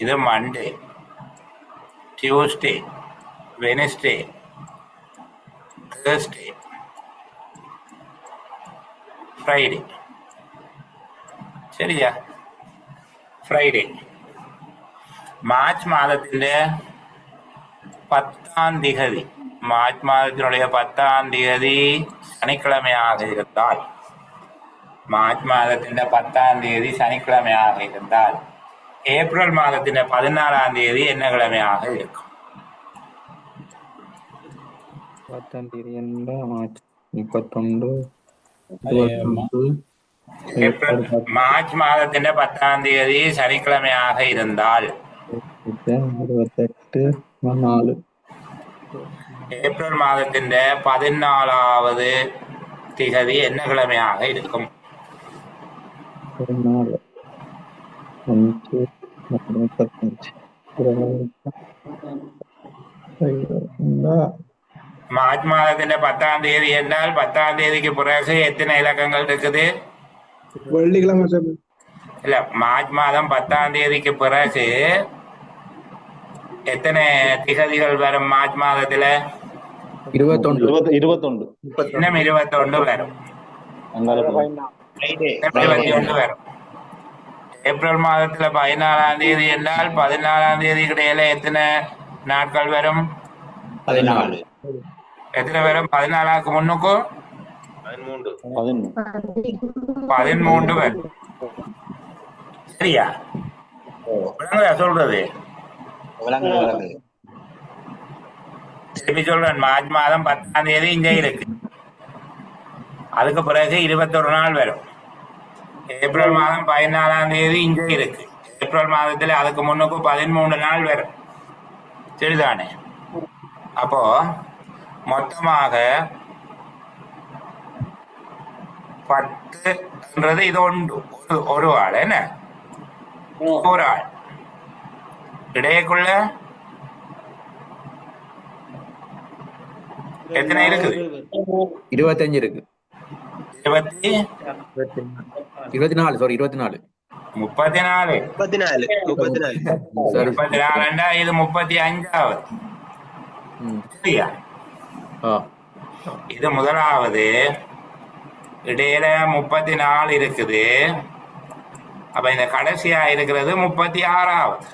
இது Monday, Tuesday, Wednesday, Thursday, Friday, சரியா. ഫ്രൈഡേ മാർച്ച് മാസത്തിന്റെ 10ാം തീയതി, മാർച്ച് മാസത്തിനുடைய 10ാം തീയതി சனிக்கிழமையாக இருந்தால், மார்ச் மாதത്തിന്റെ 10ാം തീയതി சனிக்கிழமையாக இருந்தால், ஏப்ரல் மாதത്തിന്റെ 14ാം തീയതി என்ன கிழமையாக இருக்கும்? 10ാം തീയതി മാർച്ച് 31 ஏப்ரல் மார்ச் மாதத்தின் 10ஆம் தேதி சனிக்கிழமையாக இருந்தால் 28 4 ஏப்ரல் மாதத்தின் 14வது திகதி என்ன கிழமையாக இருக்கும்? 14 5 45 மார்ச் மாதத்தின் 10ஆம் தேதி என்றால் 10ஆம் தேதிக்கு பிறகு எத்தனை இலக்கங்கள் இருக்குது? வெள்ளிக்கிழமை சார். இல்ல, மார்ச் மாதம் 10ஆம் தேதிக்கு பிறகு எத்தனை திகதிகள் வரும் மார்ச் மாதத்துல? 21 21 இன்னும் 21 வரும். இன்னும் 21 வரும். ஏப்ரல் மாதத்துல 14ஆம் தேதி என்றால் 14ஆம் தேதி இடையில எத்தனை நாட்கள் வரும்? 14 எத்தனை வரும்? 14க்கு முன்னுக்கும் 13 வரும். சரியா? விளங்குதா சொல்றது? திருப்பி சொல்றேன். மார்ச் மாதம் 10ஆம் தேதி இங்க இருக்கு. அதுக்கு பிறகு 21 நாள் வரும். ஏப்ரல் மாதம் 14ஆம் தேதி இங்க இருக்கு. ஏப்ரல் மாதத்துல அதுக்கு முன்னுக்கு 13 நாள் வரும். சரிதானே? அப்போ மொத்தமாக 10ன்றது இது ஒரு ஆள். என்ன ஒரு ஆள் இடையக்குள்ள எத்தனை இருக்குது? 25 இருக்கு. 24 சாரி 24 34 34 34 இது 35வது. சரியா? இது முதலாவது. இடையில 34 இருக்குது. அப்ப இந்த கடைசியா இருக்கிறது 36வது.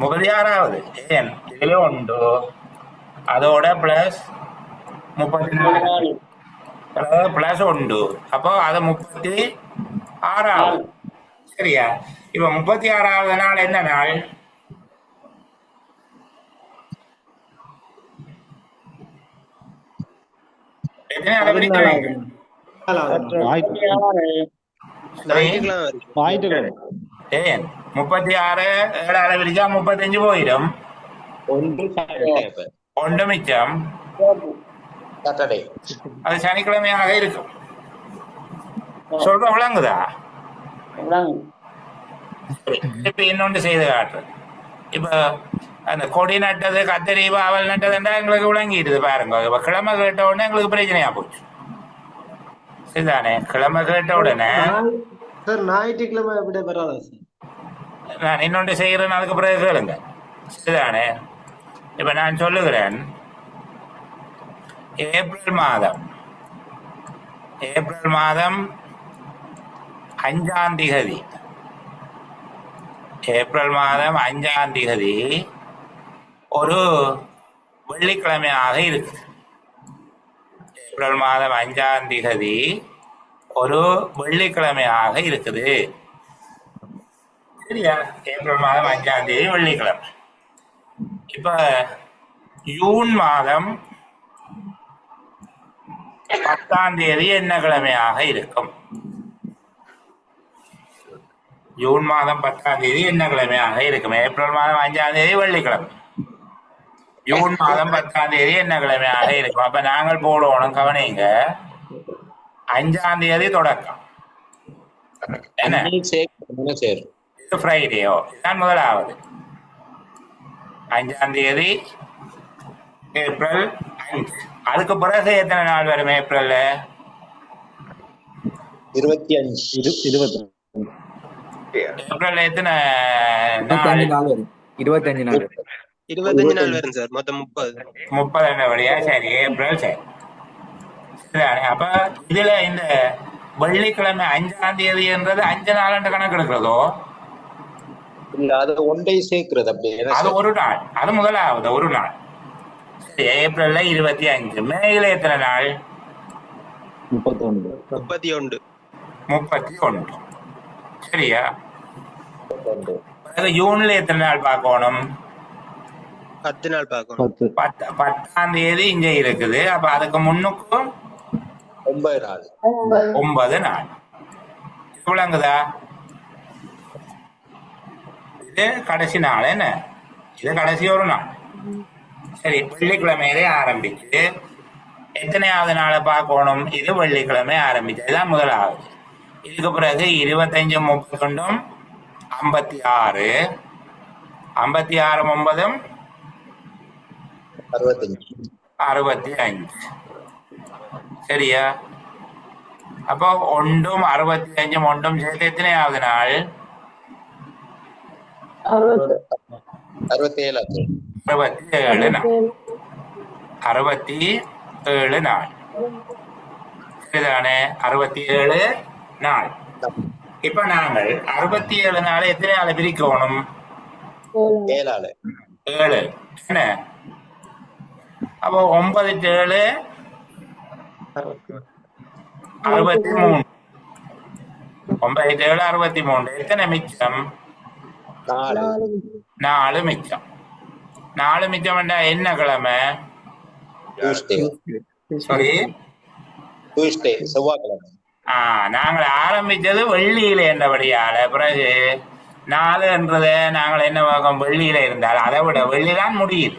36வது ஏன் இதுல உண்டு. அதோட பிளஸ் 34 பிளஸ் உண்டு. அப்போ அது 36வது. சரியா? இப்ப 36வது நாள் என்ன நாள்? எத்தனை அளவிடிக்கிறாங்க? ஏன் 36 7 அளவிடிச்சா 35 போயிடும். 1 மிச்சம். அது சனிக்கிழமையாக இருக்கும். சொல்ற விளங்குதா? இப்ப இன்னொன்று செய்து காட்டுறேன். இப்ப அந்த கொடி நட்டது, கத்தரி, பாவல் நட்டதுன்றா எங்களுக்கு விளங்கிடுது பாருங்க. இப்ப கிழமை கேட்ட உடனே எங்களுக்கு பிரச்சனையா போச்சு. சரிதானே? கிழமை கேட்ட உடனே சார் ஞாயிற்றுக்கிழமை எப்படி வராதா சார்? நான் இன்னொன்று செய்கிறேன், அதுக்கு பிறகு கேளுங்க. சரிதானே? இப்ப நான் சொல்லுகிறேன். ஏப்ரல் மாதம் 5ஆம் திகதி. ஏப்ரல் மாதம் 5ஆம் திகதி ஒரு வெள்ளிக்கிழமையாக இருக்கு. ஏப்ரல் மாதம் 5ஆம் திகதி ஒரு வெள்ளிக்கிழமையாக இருக்குது. சரியா? ஏப்ரல் மாதம் 5ஆம் தேதி வெள்ளிக்கிழமை. இப்ப ஜூன் மாதம் 10ஆம் தேதி என்ன கிழமையாக இருக்கும்? ஜூன் மாதம் 10ஆம் தேதி என்ன கிழமையாக இருக்கும்? ஏப்ரல் மாதம் 5ஆம் தேதி வெள்ளிக்கிழமை. ஜூன் மாதம் 10ஆம் தேதி என்ன கிழமையாக இருக்கும்? அப்ப நாங்கள் போடணும், கவனிங்க. 5ஆம் தேதி தொடக்கம். என்ன ஃப்ரைடேயோ? இதுதான் முதலாவது. 5ஆம் தேதி ஏப்ரல் 5. அதுக்கு பிறகு எத்தனை நாள் வரும் ஏப்ரல்ல? 25 ஏப்ரல் எத்தனை 25 நாள் வரும். 25 நாள் 25 நாள் வரும் சார். மொத்தம் 30 வழியா? சரி, ஏப்ரல். சரி, சரிதானே? அப்ப இதுல இந்த வெள்ளிக்கிழமை 5ஆம் தேதி என்றது 5 நாள் கணக்கு எடுக்கிறதோ? இல்ல, அது ஒன்றை சேர்க்கிறது. அப்படியே அது ஒரு நாள். அது முதலாவது ஒரு நாள். சரி, ஏப்ரல்ல 25. மேல எத்தனை நாள்? 31. சரியா? ஜூன்ல எத்தனை நாள் பார்க்கணும்? 10 நாள் பார்க்கணும். 10ஆம் தேதி இங்க இருக்குது. அப்ப அதுக்கு முன்னுக்கும் 9 நாள் 9 நாள் விளங்குதா? இது கடைசி நாள் என்ன? இது கடைசி ஒரு நாள். சரி, வெள்ளிக்கிழமையிலே ஆரம்பிச்சு எத்தனையாவது நாளை பார்க்கணும்? இது வெள்ளிக்கிழமை ஆரம்பிச்சதுதான் முதலாவது. இதுக்கு பிறகு 25 32 56 56 9 65 சரியா? அப்போ 1 65 1 சேர்த்து எத்தனையாவது நாள்? 67 67 நாள். 67 நாள் சரிதானே? 67 நாள். இப்ப நாங்கள் 67 நாள் எத்தனை நாளை பிரிக்கணும்? 7 7 என்ன? அப்போ 9 7 63. 9 7 63. எத்தனை மிச்சம்? 4 மிச்சம். 4 மிச்சம் என்ன கிழமை? சாரி, செவ்வாய்க்கிழமை. நாங்கள் ஆரம்பிச்சது வெள்ளியில என்றபடியால பிறகு 4 என்றதை நாங்கள் என்ன பார்க்கோம்? வெள்ளியில இருந்தால் அதை விட வெள்ளிதான் முடியுது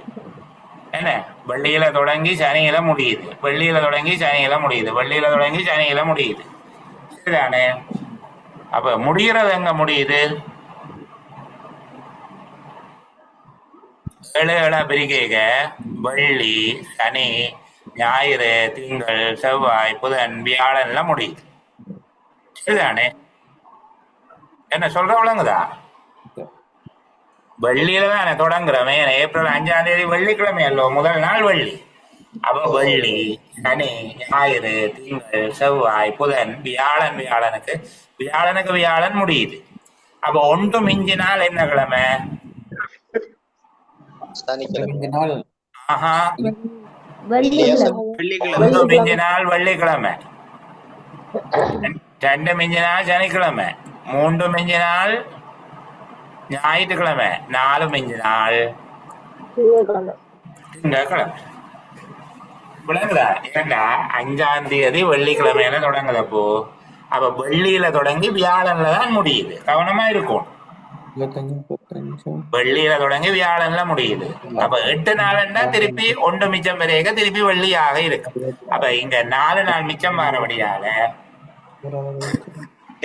என்ன? வெள்ளியில தொடங்கி சனியில முடியுது, வெள்ளியில தொடங்கி சனியில முடியுது, வெள்ளியில தொடங்கி சனியில முடியுது சரிதானே? அப்ப முடிகிறது எங்க முடியுது? 7 7 பிரிக்க வெள்ளி சனி ஞாயிறு திங்கள் செவ்வாய் புதன் வியாழன்லாம் முடியுது சரிதானே? என்ன சொல்ற விளங்குதா? வெள்ளியில தானே தொடங்குறோமே. ஏப்ரல் 5ஆம் தேதி வெள்ளிக்கிழமை அல்லோ முதல் நாள் வெள்ளி. அப்ப வெள்ளி சனி ஞாயிறு திங்கள் செவ்வாய் புதன் வியாழனுக்கு வியாழன் முடியுது. அப்ப 1 மிஞ்சி நாள் என்ன கிழமை? ஆஹா, 1 மிஞ்சி நாள் வெள்ளிக்கிழமை, 2 மிஞ்சி நாள் சனிக்கிழமை, 3 மிஞ்சி நாள் ஞாயிற்றுக்கிழமை, 4 மிஞ்சி நாள் திங்கட்கிழமை. விளங்குதா? ஏன்னா 5ஆம் தேதி வெள்ளிக்கிழமையில தொடங்குதப்போ அப்ப வெள்ளியில தொடங்கி வியாழன்ல தான் முடியுது. கவனமா இருக்கும். வெள்ளியில தொடங்கி வியாழன்ல முடியுது. அப்ப 8 நாள்னா திருப்பி 1 மிச்சம் வரைக்க திருப்பி வெள்ளியாக இருக்கு. அப்ப இங்க 4 நாள் மிச்சம் மாறபடியால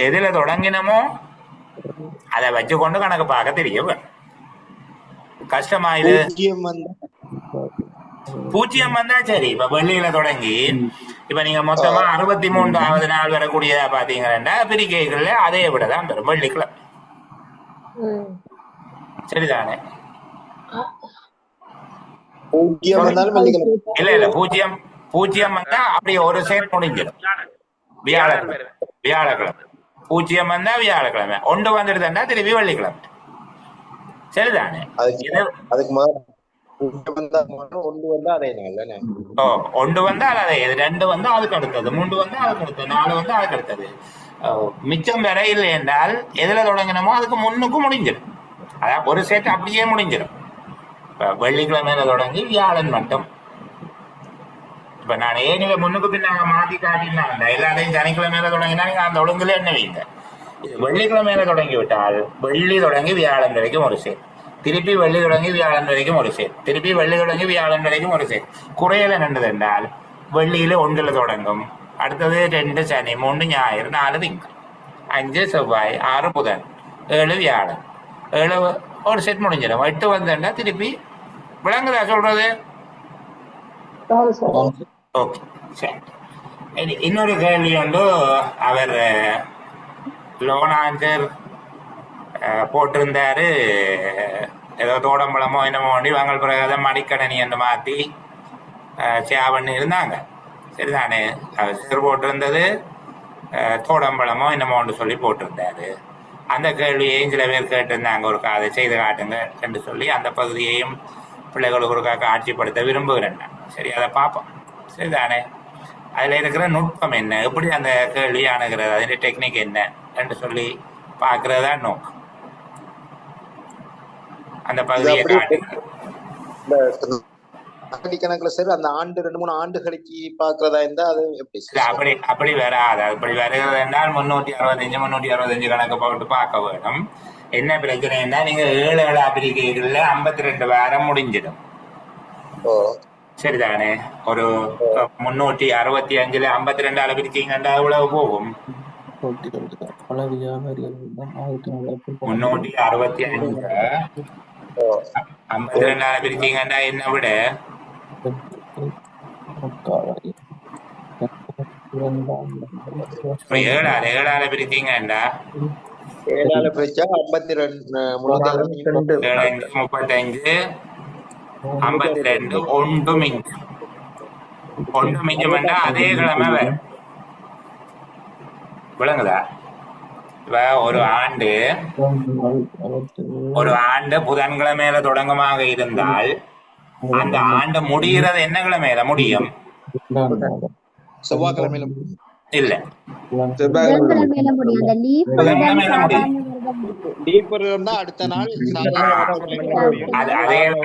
எதுல தொடங்கினமோ அதை வச்சு கொண்டு கணக்கு பார்க்க தெரியும். கஷ்டமா இது? 0 வந்தா சரி. இப்ப வெள்ளியில தொடங்கி இப்ப நீங்க மொத்தமா 63ஆவது நாள் வரக்கூடியதா பாத்தீங்கன்னா பிரிக்கைகள்ல அதே விடதான் பெறும் வெள்ளிக்கிழமை சரிதானே? இல்ல 0 வந்தா அப்படியே ஒரு செட் முடிஞ்சிடும். வியாழக்கிழமை 0 வந்தா வியாழக்கிழமை, 1 வந்துடுதுன்னா திருப்பி வெள்ளிக்கிழமை சரிதானே? ஒன்று வந்தால் அதே, 2 வந்தா அதுக்கு அடுத்தது, 3 வந்தா அதுக்கு அடுத்தது, 4 வந்தா அதுக்கு அடுத்தது. மிச்சம் வரை இல்லை என்றால் எதுல தொடங்கினமோ அதுக்கு முன்னுக்கு முடிஞ்சிடும். அதான் ஒரு செட் அப்படியே முடிஞ்சிடும். இப்ப வெள்ளிக்கிழமையில தொடங்கி வியாழன் மட்டும். இப்ப நான் ஏனில முன்னுக்கு பின்னாங்க மாத்தி காட்டினா எல்லாத்தையும் சனிக்கிழமையில தொடங்கினா நீங்க அந்த ஒழுங்குல என்ன வைங்க. இது வெள்ளிக்கிழமையில தொடங்கி விட்டால் வெள்ளி தொடங்கி வியாழன் வரைக்கும் ஒரு செட், திருப்பி வெள்ளி தொடங்கி வியாழன் வரைக்கும் ஒரு செட், திருப்பி வெள்ளி தொடங்கி வியாழன் வரைக்கும் ஒரு செட். குறையில நின்றது என்றால் வெள்ளியில 1 தொடங்கும், அடுத்தது 2 சனி, 3 ஞாயிறு, 4 திங்கள், 5 செவ்வாய், 6 புதன், 7 வியாழன், 7 ஒரு செட் முடிஞ்சிடும். 8 வந்தா திருப்பி. விளங்குதா சொல்றது? ஓகே சரி. இன்னொரு கேள்வி உண்டு. அவர் லோன் ஆன்சர் போட்டிருந்தாரு. ஏதோ தோடம்பழமோ என்னமோ ஒண்டி வாங்கல் பிரகாரம் மடிக்கடனி என்று மாற்றி பண்ணி இருந்தாங்க சரிதானே? அவர் போட்டிருந்தது தோடம்பழமோ என்னமோ ஒன்று சொல்லி போட்டிருந்தாரு. அந்த கேள்வியையும் சில பேர் கேட்டிருந்தாங்க, ஒரு அதை செய்து காட்டுங்க என்று சொல்லி. அந்த பகுதியையும் பிள்ளைகளுக்கு ஒரு காட்சிப்படுத்த விரும்புகிறேன். சரி, அதை பார்ப்போம் சரிதானே? அதில் இருக்கிற நுட்பம் என்ன, எப்படி அந்த கேள்வி அணுகிறது, அதனுடைய டெக்னிக் என்ன என்று சொல்லி பார்க்கறதா நோக்கம். அந்த பகுதியை காட்டுங்க. இந்த கணக்குல சார் அந்த ஆண்டு 2-3 ஆண்டுகளுக்கு பாக்குறதா இருந்தா அது எப்படி இல்ல, அப்படி அப்படி வராது. அப்படி வருகிறது என்றால் 365 கணக்கு போட்டு பார்க்க வேணும். என்ன பிரச்சனைன்னா நீங்க 7 பிரிக்கைகள்ல 52 வாரம் முடிஞ்சிடும். சரிதானே? ஒரு 365ல 52 பிரிச்சீங்கன்னா எவ்வளவு போகும்? 365 52 பிரிச்சீங்கன்னா என்ன விட 7 பிரிச்சீங்கன்னா 7 பிரிச்சா 52 35 52 ஒன்று மிஞ்சும் அதே கிழமை வரும். விளங்குதா? இப்ப ஒரு ஆண்டு புதன்கிழமையில தொடக்கமாக இருந்தால் அந்த ஆண்டு முடிகிறது என்ன கிழமையில முடியும்? செவ்வாய்க்கிழமையில இல்ல, புதன்கிழமையில முடியும். அந்த லீப் புதன்கிழமையில முடியும். டீப்பர் இருந்தா அடுத்த நாள்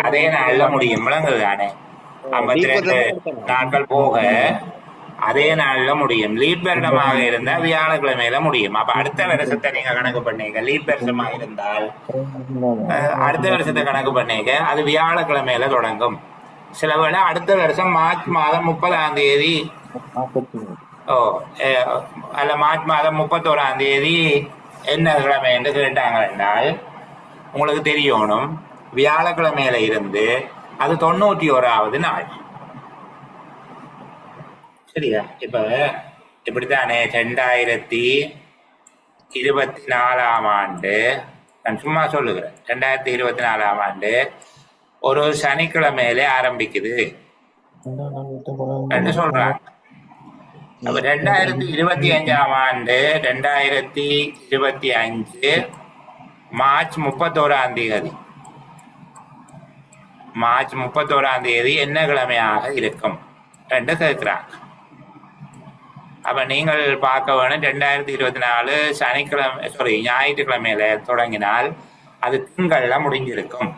அதே நாள்ல முடியும். விளங்குதானே? 52 நாட்கள் போக அதே நாள்ல முடியும். லீப் வருடமாக இருந்தா வியாழக்கிழமையில முடியும். அப்ப அடுத்த வருஷத்தை நீங்க கணக்கு பண்ணீங்க. லீப் வருஷமாக இருந்தால் அடுத்த வருஷத்தை கணக்கு பண்ணீங்க, அது வியாழக்கிழமையில தொடங்கும். சில வேளை அடுத்த வருஷம் மார்ச் மாதம் 30ஆம் தேதி அல்ல மார்ச் மாதம் 31ஆம் தேதி என்ன கிழமை என்று கேட்டாங்க என்றால் உங்களுக்கு தெரியணும், வியாழக்கிழமையில இருந்து அது 91வது நாள். சரியா? இப்ப இப்படித்தானே 2024ஆம் ஆண்டு, நான் சும்மா சொல்லுகிறேன், 2024ஆம் ஆண்டு ஒரு சனிக்கிழமையில ஆரம்பிக்குது என்று சொல்றாங்க. அப்ப 2025ஆம் ஆண்டு 2025 மார்ச் 31ஆம் தேதி என்ன கிழமையாக இருக்கும் என்று கேட்கிறாங்க. அப்ப நீங்கள் பார்க்க வேணும், 2024 சனிக்கிழமை ஞாயிற்றுக்கிழமையில தொடங்கினால் அது திங்கள்ல முடிஞ்சிருக்கும்.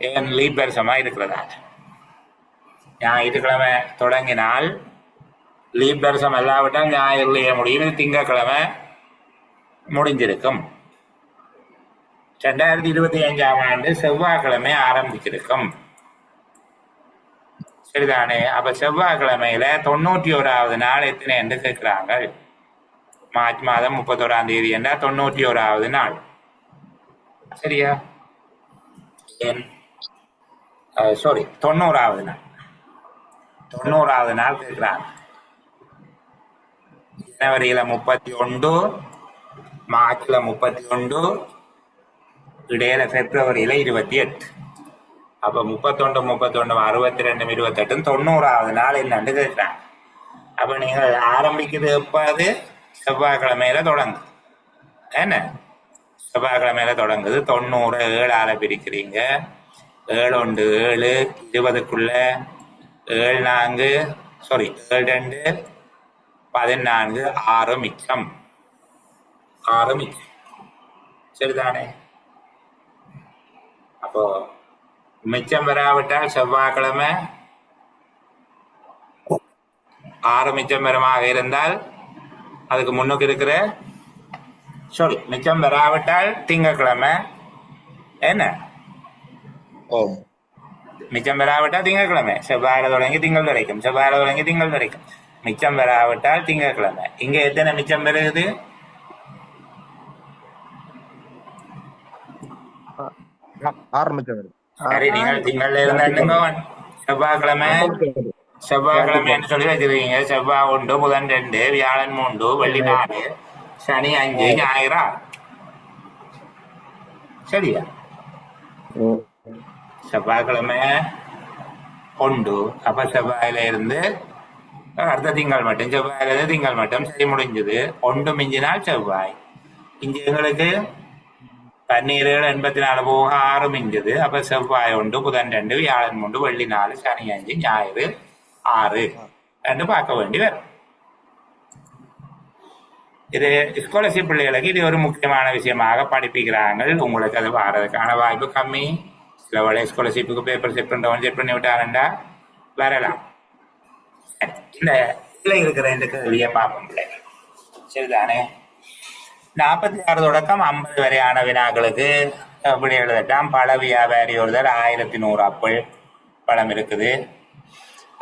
ஏன் லீப் வருஷமா இருக்கிறதா? ஞாயிற்றுக்கிழமை தொடங்கினால் லீப் வருஷம் எல்லாவிட்டால் ஞாயிறுலயே முடியும். இது திங்கட்கிழமை முடிஞ்சிருக்கும். 2025ஆம் ஆண்டு செவ்வாய்க்கிழமை ஆரம்பிச்சிருக்கும். சரிதானே? அப்ப செவ்வாய்க்கிழமையில 91வது நாள் எத்தனை என்று கேட்கிறாங்க. மார்ச் மாதம் 31ஆம் தேதி என்றால் 91வது நாள். சரியா? 90வது நாள். 90வது நாள் கேட்கிறாங்க. ஜனவரியில 31, மார்ச்ல 31, இடையில பிப்ரவரியில 28. அப்ப 31, 62, 28, 90வது நாள் என்னன்னு கேட்கிறாங்க. அப்ப நீங்கள் ஆரம்பிக்கிறது எப்போது? செவ்வாய்க்கிழமையில தொடங்கு. என்ன? செவ்வாய்க்கிழமையில தொடங்குது. 90 7ஆல பிரிக்கிறீங்க. 7 1 7, 20க்குள்ள 7 4 7 2 14, 6 மிச்சம். சரிதானே? அப்போ மிச்சம் வராவிட்டால் செவ்வாய்க்கிழமை 6 மிச்சம் பெறமாக இருந்தால் அதுக்கு முன்னுக்கு இருக்கிற மிச்சம் வராவிட்டால் திங்கட்கிழமை என்ன? மிச்சம் வராவிட்டால் திங்கட்கிழமை. செவ்வாயில தொடங்கி திங்கள் வரைக்கும், மிச்சம் வராவிட்டால் திங்கட்கிழமை. இங்க எத்தனை மிச்சம் பெறுகுது? 6 மிச்சம் வருது. சரி, நீங்கள் திங்கள்ல இருந்தா செவ்வாய்க்கிழமைன்னு சொல்லி வச்சிருக்கீங்க. செவ்வாய் 1, புதன் 2, வியாழன் 3, வெள்ளி 4, சனி 5, ஞாயிறு 6. சரியா? செவ்வாய்க்கிழமை 1, அப்ப செவ்வாயில இருந்து அடுத்த திங்கள் மட்டும், செவ்வாயில இருந்து திங்கள் மட்டும். சரி, முடிஞ்சது. 1 மிஞ்சினால் செவ்வாய். இங்க எங்களுக்கு 12 84 போக 6 மிஞ்சது. அப்ப செவ்வாய் 1, புதன் 2, வியாழன் 3, வெள்ளி 4, சனி 5, ஞாயிறு 6 என்று பார்க்க வேண்டி வரும். இது ஸ்காலர்ஷிப் பிள்ளைகளுக்கு இது ஒரு முக்கியமான விஷயமாக படிப்பிக்கிறாங்க. உங்களுக்கு அது வாரதுக்கான வாய்ப்பு கம்மி. சில வேலை ஸ்காலர்ஷிப்புக்கு பேப்பர் செட் பண்ணுறவன் செட் பண்ணி விட்டாரண்டா வரலாம். இந்த இதில் இருக்கிற இந்த கேள்வியை பார்ப்போம் பிள்ளைகள். சரிதானே? 46 தொடக்கம் 50 வரையான வினாக்களுக்கு எப்படி எழுதட்டாம்? பழ வியாபாரி ஒருத்தர் 1100 ஆப்பிள் பழம் இருக்குது.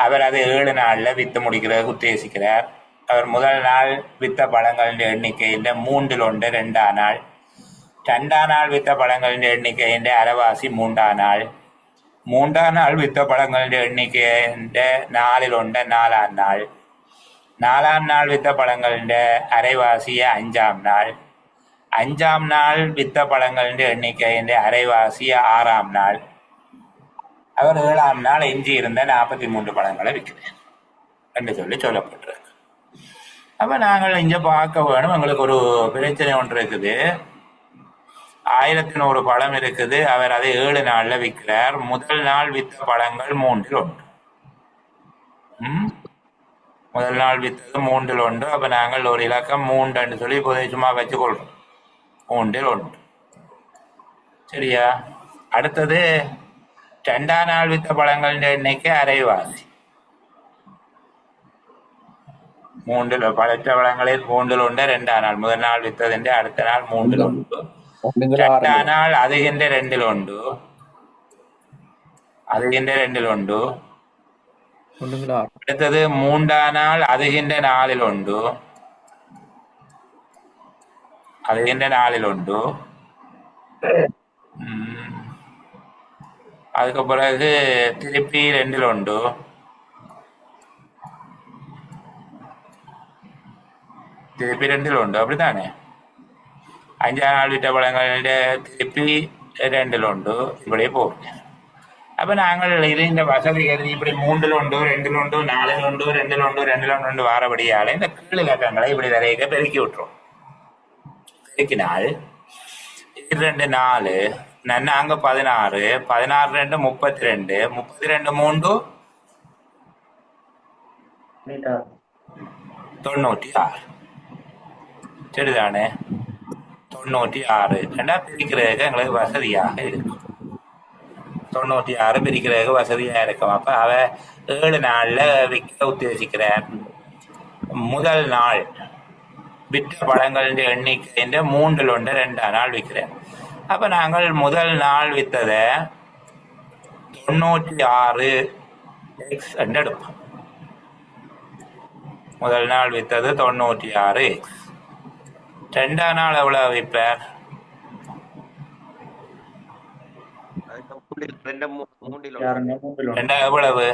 அவர் அது 7 நாளில் விற்று முடிக்கிறதுக்கு உத்தேசிக்கிறார். அவர் முதல் நாள் வித்த பழங்களின் எண்ணிக்கையின் 1/3 2ஆம் நாள், 2ஆம் நாள் வித்த பழங்களின் எண்ணிக்கையின் அரைவாசி 3ஆம் நாள், 3ஆம் நாள் வித்த பழங்களின் எண்ணிக்கையின் 4/1 4ஆம் நாள், 4ஆம் நாள் வித்த பழங்களின் அரைவாசிய 5ஆம் நாள், 5ஆம் நாள் வித்த பழங்களின் எண்ணிக்கையின் அரைவாசிய 6ஆம் நாள், அவர் 7ஆம் நாள் எஞ்சி இருந்த 43 பழங்களை விற்கிறார் என்று சொல்லப்பட்டிருக்கு. அப்போ நாங்கள் இங்கே பார்க்க வேணும், எங்களுக்கு ஒரு பிரச்சனை ஒன்று இருக்குது. 1100 பழம் இருக்குது. அவர் அதை 7 நாளில் விற்கிறார். முதல் நாள் வித்த பழங்கள் 3/1. முதல் நாள் வித்தது 3/1. அப்போ நாங்கள் ஒரு இலக்கம் 3 சொல்லி இப்போதை சும்மா வச்சுக்கொள்றோம். 3/1. சரியா? அடுத்தது 2ஆம் நாள் வித்த பழங்களின் எண்ணிக்கை அரைவாசி. 3 பழத்த பழங்களில் 3/1 2ஆம் நாள். முதல் நாள் வித்தது அடுத்த நாள் 3/1. 2ஆம் நாள் அதுகின்ற 2/1. அதுகின்ற 2/1. அடுத்தது 3ஆம் நாள் அதுகின்ற 4/1. அதுகின்ற 4/1. அதுக்கு பிறகு திருப்பி 2/1. திருப்பி 2/1. அப்படித்தானே? 5ஆம் நாள் விட்ட பழங்களில் திருப்பி 2/1. இப்படியே போகுது. அப்போ நாங்கள் இது இந்த வசதி கருதி இப்படி 3/1 2/1 4/1 2/1 2/1 வாரபடியால் இந்த கீழ் இலக்கங்களை இப்படி நிறைய பெருக்கி விட்டுரும். பெருக்கினால் 2 4 நாங்க 16 16 2 32 32 3 96. சரிதானே? 96 ரெண்டா பிரிக்கிறதுக்கு எங்களுக்கு வசதியாக இருக்கும். 96 பிரிக்கிறதுக்கு வசதியாக இருக்கும். அப்போ அவ 7 நாளில் விற்க உத்தேசிக்கிறார். முதல் நாள் விற்ற பழங்களின் எண்ணிக்கை 3/1 2ஆம் நாள் விற்கிறார். அப்போ நாங்கள் முதல் நாள் விற்றதை 96x என்று எடுப்போம். முதல் நாள் விற்றது 96x. 2ஆம் நாள் எவ்வளவு விற்பார்? 2 எவ்வளவு?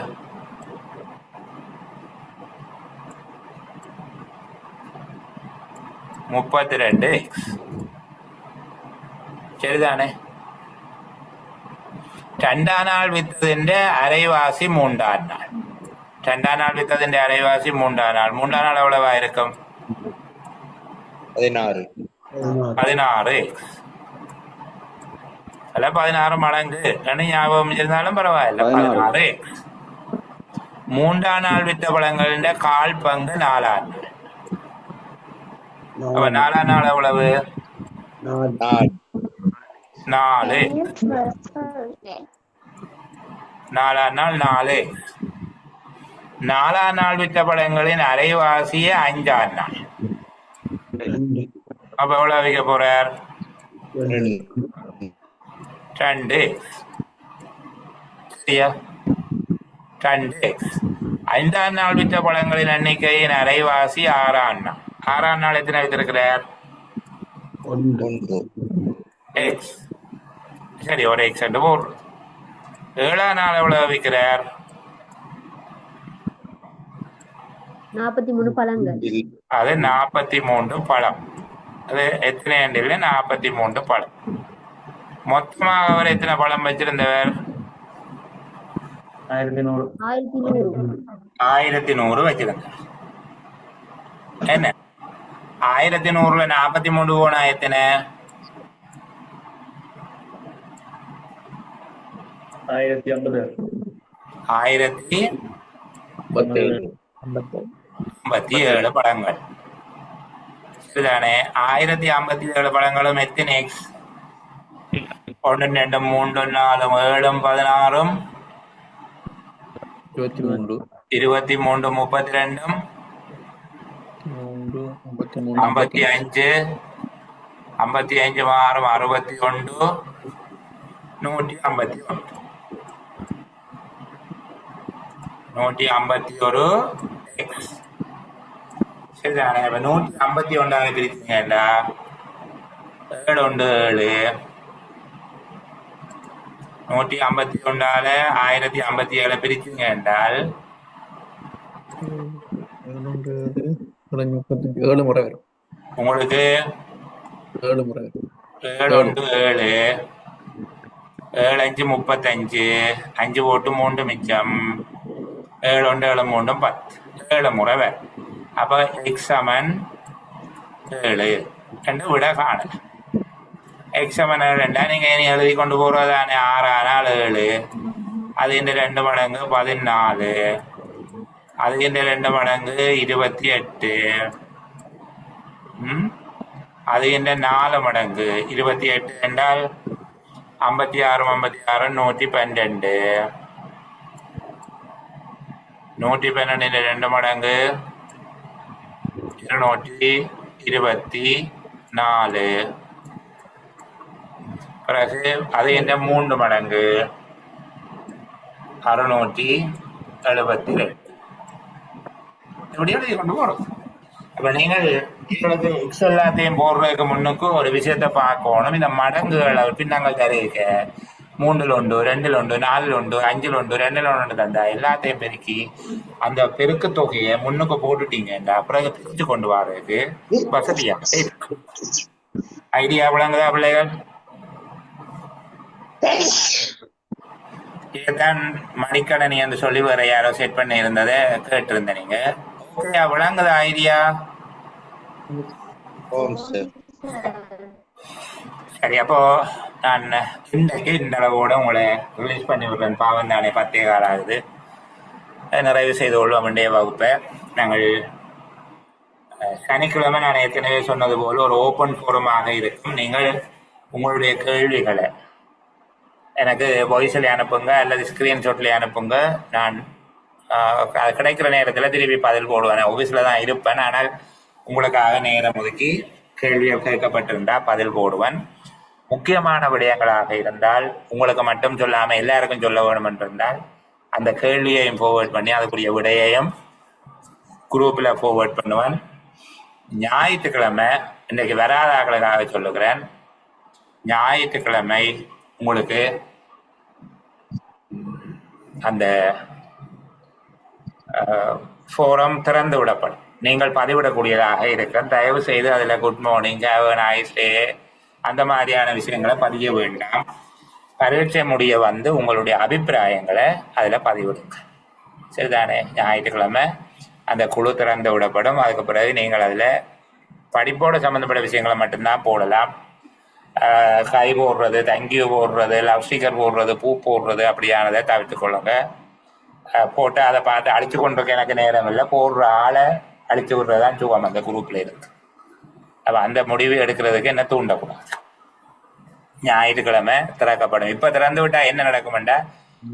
32x. சரிதானே? 2ஆம் நாள் வித்ததிന്റെ அரைவாசி 3ஆம் நாள். 2ஆம் நாள் வித்ததிന്റെ அரைவாசி 3ஆம் நாள். 3ஆம் நாள் எவ்வளவா இருக்கும்? 16x. அல்ல 16 மடங்கு ஞாபகம் இருந்தாலும் பரவாயில்ல. 16x. 3ஆம் நாள் வித்த பழங்களின் 1/4 பங்கு 4ஆம் நாள். அப்ப 4ஆம் நாள் எவ்வளவு? 4. 4ஆம் நாள் 4x. 4ஆம் நாள் வித்த பழங்களின் அரைவாசிய 5ஆம் நாள். அப்ப எவ்வளவு விற்க போறார்? 2x. சரியா? 2x. 5ஆம் நாள் விற்ற பழங்களின் எண்ணிக்கையின் அரைவாசி 6ஆம் நாள். 6ஆம் நாள் எத்தனை வித்திருக்கிறார்? x. சரி, ஒரு x என்று போடுறது. 7ஆம் நாள் எவ்வளவு விற்கிறார்? 43 பழங்கள். அது 43 பழம். அது எத்தனை ஆண்டில்? 43 பழம். மொத்தமாக அவர் எத்தனை பழம் வச்சிருந்தவர்? 1100 வச்சிருந்தார். என்ன 1100ல 43 போனா எத்தனை? 1057 பழங்கள். சரிதானே? 1057 பழங்களும் எத்தனை எக்ஸ்? 1 2 3 4 7 16 23 23 32 3 53 55 55 6 61 151 151 x. சரிதானே? இப்ப 151 பிரிச்சுங்கடா 7 1 7 151 1057 பிரிச்சுங்க என்றால் 7 முறை வரும். உங்களுக்கு 7 முறை வரும். 7 1 7 7 5 35 5 போட்டு 3 மிச்சம் 7 1 7 3 10 7 முறை வரும். அப்ப x சமன் 7 என்று விட காணல. x சமன் 7 நீங்க இனி எழுதி கொண்டு போறதானே 6 ஆனால் 7 அது இந்த 2 மடங்கு 14 அது இந்த 2 மடங்கு 28 அது இந்த 4 மடங்கு 28 என்றால் 56 56 112 112 இந்த 2 மடங்கு 224 பிறகு அது என்ற 3 மடங்கு 672 இப்படி எழுதி கொண்டு போறோம். அப்ப நீங்கள் உங்களுக்கு எக்ஸ் எல்லாத்தையும் போடுறதுக்கு முன்னுக்கு ஒரு விஷயத்த பார்க்கணும். இந்த மடங்குகளை பின்னங்கள் தருக 3 1 2 1 4 1 5 1 2 1 தந்தா எல்லாத்தையும் பெருக்கி அந்த பெருக்கு தொகையை முன்னுக்கு போட்டுட்டீங்கன்னா பிறகு பிரிச்சு கொண்டு வர்றதுக்கு வசதியாக இருக்கு. ஐடியா விளங்குதா பிள்ளைகள்? இதுதான் மணிக்கடனி என்று சொல்லி வேற யாரோ செட் பண்ணி இருந்ததை கேட்டிருந்த நீங்க. ஓகே, விளங்குதா ஐடியா? சரி, அப்போ நான் இன்றைக்கு இந்த அளவோட உங்களை ரிலீஸ் பண்ணி விடுறேன். பாவம் தானே 10 காலம் ஆகுது. நிறைவு செய்து கொள்வோம் வேண்டிய வகுப்பை. நாங்கள் சனிக்கிழமை நான் ஏற்கனவே சொன்னது போல ஒரு ஓப்பன் ஃபோரமாக இருக்கும். நீங்கள் உங்களுடைய கேள்விகளை எனக்கு வாய்ஸில் அனுப்புங்க அல்லது ஸ்க்ரீன்ஷாட்லேயே அனுப்புங்க. நான் கிடைக்கிற நேரத்தில் திருப்பி பதில் போடுவேன். ஆஃபீஸில் தான் இருப்பேன், ஆனால் உங்களுக்காக நேரம் ஒதுக்கி கேள்விகள் கேட்கப்பட்டிருந்தால் பதில் போடுவேன். முக்கியமான விடயங்களாக இருந்தால் உங்களுக்கு மட்டும் சொல்லாமல் எல்லாருக்கும் சொல்ல வேணும் என்றிருந்தால் அந்த கேள்வியையும் ஃபார்வேர்ட் பண்ணி அதுக்குரிய விடையையும் குரூப்பில் ஃபார்வேர்ட் பண்ணுவேன். ஞாயிற்றுக்கிழமை இன்றைக்கு வராதாக்களுக்காக சொல்லுகிறேன். ஞாயிற்றுக்கிழமை உங்களுக்கு அந்த ஃபோரம் திறந்து விடப்படும். நீங்கள் பதிவிடக்கூடியதாக இருக்க தயவு செய்து அதில் good morning, have a nice day அந்த மாதிரியான விஷயங்களை பதிய வேண்டாம். பரீட்சை முடிய வந்து உங்களுடைய அபிப்பிராயங்களை அதில் பதிவிடுங்க. சரிதானே? ஞாயிற்றுக்கிழமை அந்த குழு திறந்து விடப்படும். அதுக்கு பிறகு நீங்கள் அதில் படிப்போடு சம்மந்தப்பட்ட விஷயங்களை மட்டும்தான் போடலாம். கை போடுறது, தேங்க்யூ போடுறது, லவ் ஸ்டிக்கர் போடுறது, பூ போடுறது அப்படியானதை தவிர்த்து கொள்ளுங்க. போட்டு அதை பார்த்து அழிச்சு கொண்டிருக்க எனக்கு நேரம் இல்லை. போடுற ஆளை அழிச்சு விடுறதான் சுகம் அந்த குரூப்பில் இருக்கு. அப்போ அந்த முடிவு எடுக்கிறதுக்கு என்ன தூண்டக்கூடாது. ஞாயிற்றுக்கிழமை திறக்கப்படும். இப்போ திறந்து விட்டால் என்ன நடக்குமெண்டா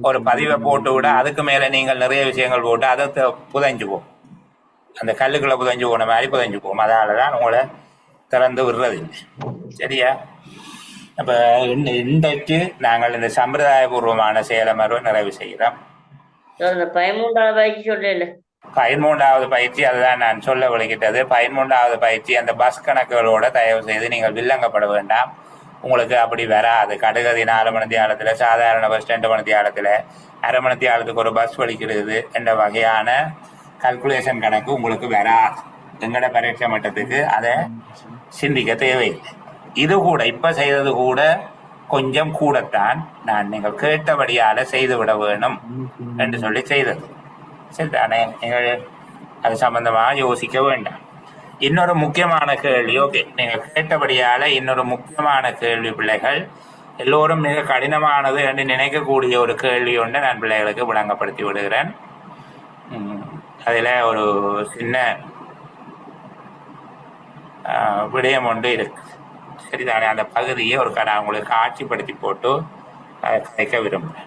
ஒரு பதிவை போட்டு விட அதுக்கு மேலே நீங்கள் நிறைய விஷயங்கள் போட்டு அதை புதைஞ்சு போகும். அந்த கல்லுக்குள்ளே புதைஞ்சு போன மாதிரி புதைஞ்சு போகும். அதனால தான் உங்களை திறந்து விடுறதில்லை. சரியா? அப்போ இன்றைக்கு நாங்கள் இந்த சம்பிரதாயபூர்வமான செயலமர்வை நிறைவு செய்கிறோம். 13வது பயிற்சி அதுதான் நான் சொல்ல விளக்கிட்டது. 13வது பயிற்சி அந்த பஸ் கணக்குகளோட தயவு செய்து நீங்கள் வில்லங்கப்பட வேண்டாம். உங்களுக்கு அப்படி வராது. கடுகதி 4 மணி தியாலத்தில், சாதாரண பஸ் 2 மணி தியாலத்தில், அரை மணி தியாலத்துக்கு ஒரு பஸ் வலிக்கிறது என்ற வகையான கல்குலேஷன் கணக்கு உங்களுக்கு வராது. எங்கட பரீட்சை மட்டத்துக்கு அதை சிந்திக்க தேவையில்லை. இது கூட இப்போ செய்தது கூட கொஞ்சம் கூடத்தான் நான் நீங்கள் கேட்டபடியால் செய்துவிட வேணும் என்று சொல்லி செய்தது. சரிதானே? நீங்கள் அது சம்பந்தமாக யோசிக்க வேண்டாம். இன்னொரு முக்கியமான கேள்வி, ஓகே, நீங்கள் கேட்டபடியால் இன்னொரு முக்கியமான கேள்வி பிள்ளைகள், எல்லோரும் மிக கடினமானது என்று நினைக்கக்கூடிய ஒரு கேள்வி ஒன்று நான் பிள்ளைகளுக்கு விளங்கப்படுத்தி விடுகிறேன். அதில் ஒரு சின்ன விடயம் ஒன்று இருக்கு. சரிதானே? அந்த பகுதியை ஒரு நான் உங்களுக்கு காட்சிப்படுத்தி போட்டு கதைக்க விரும்புகிறேன்.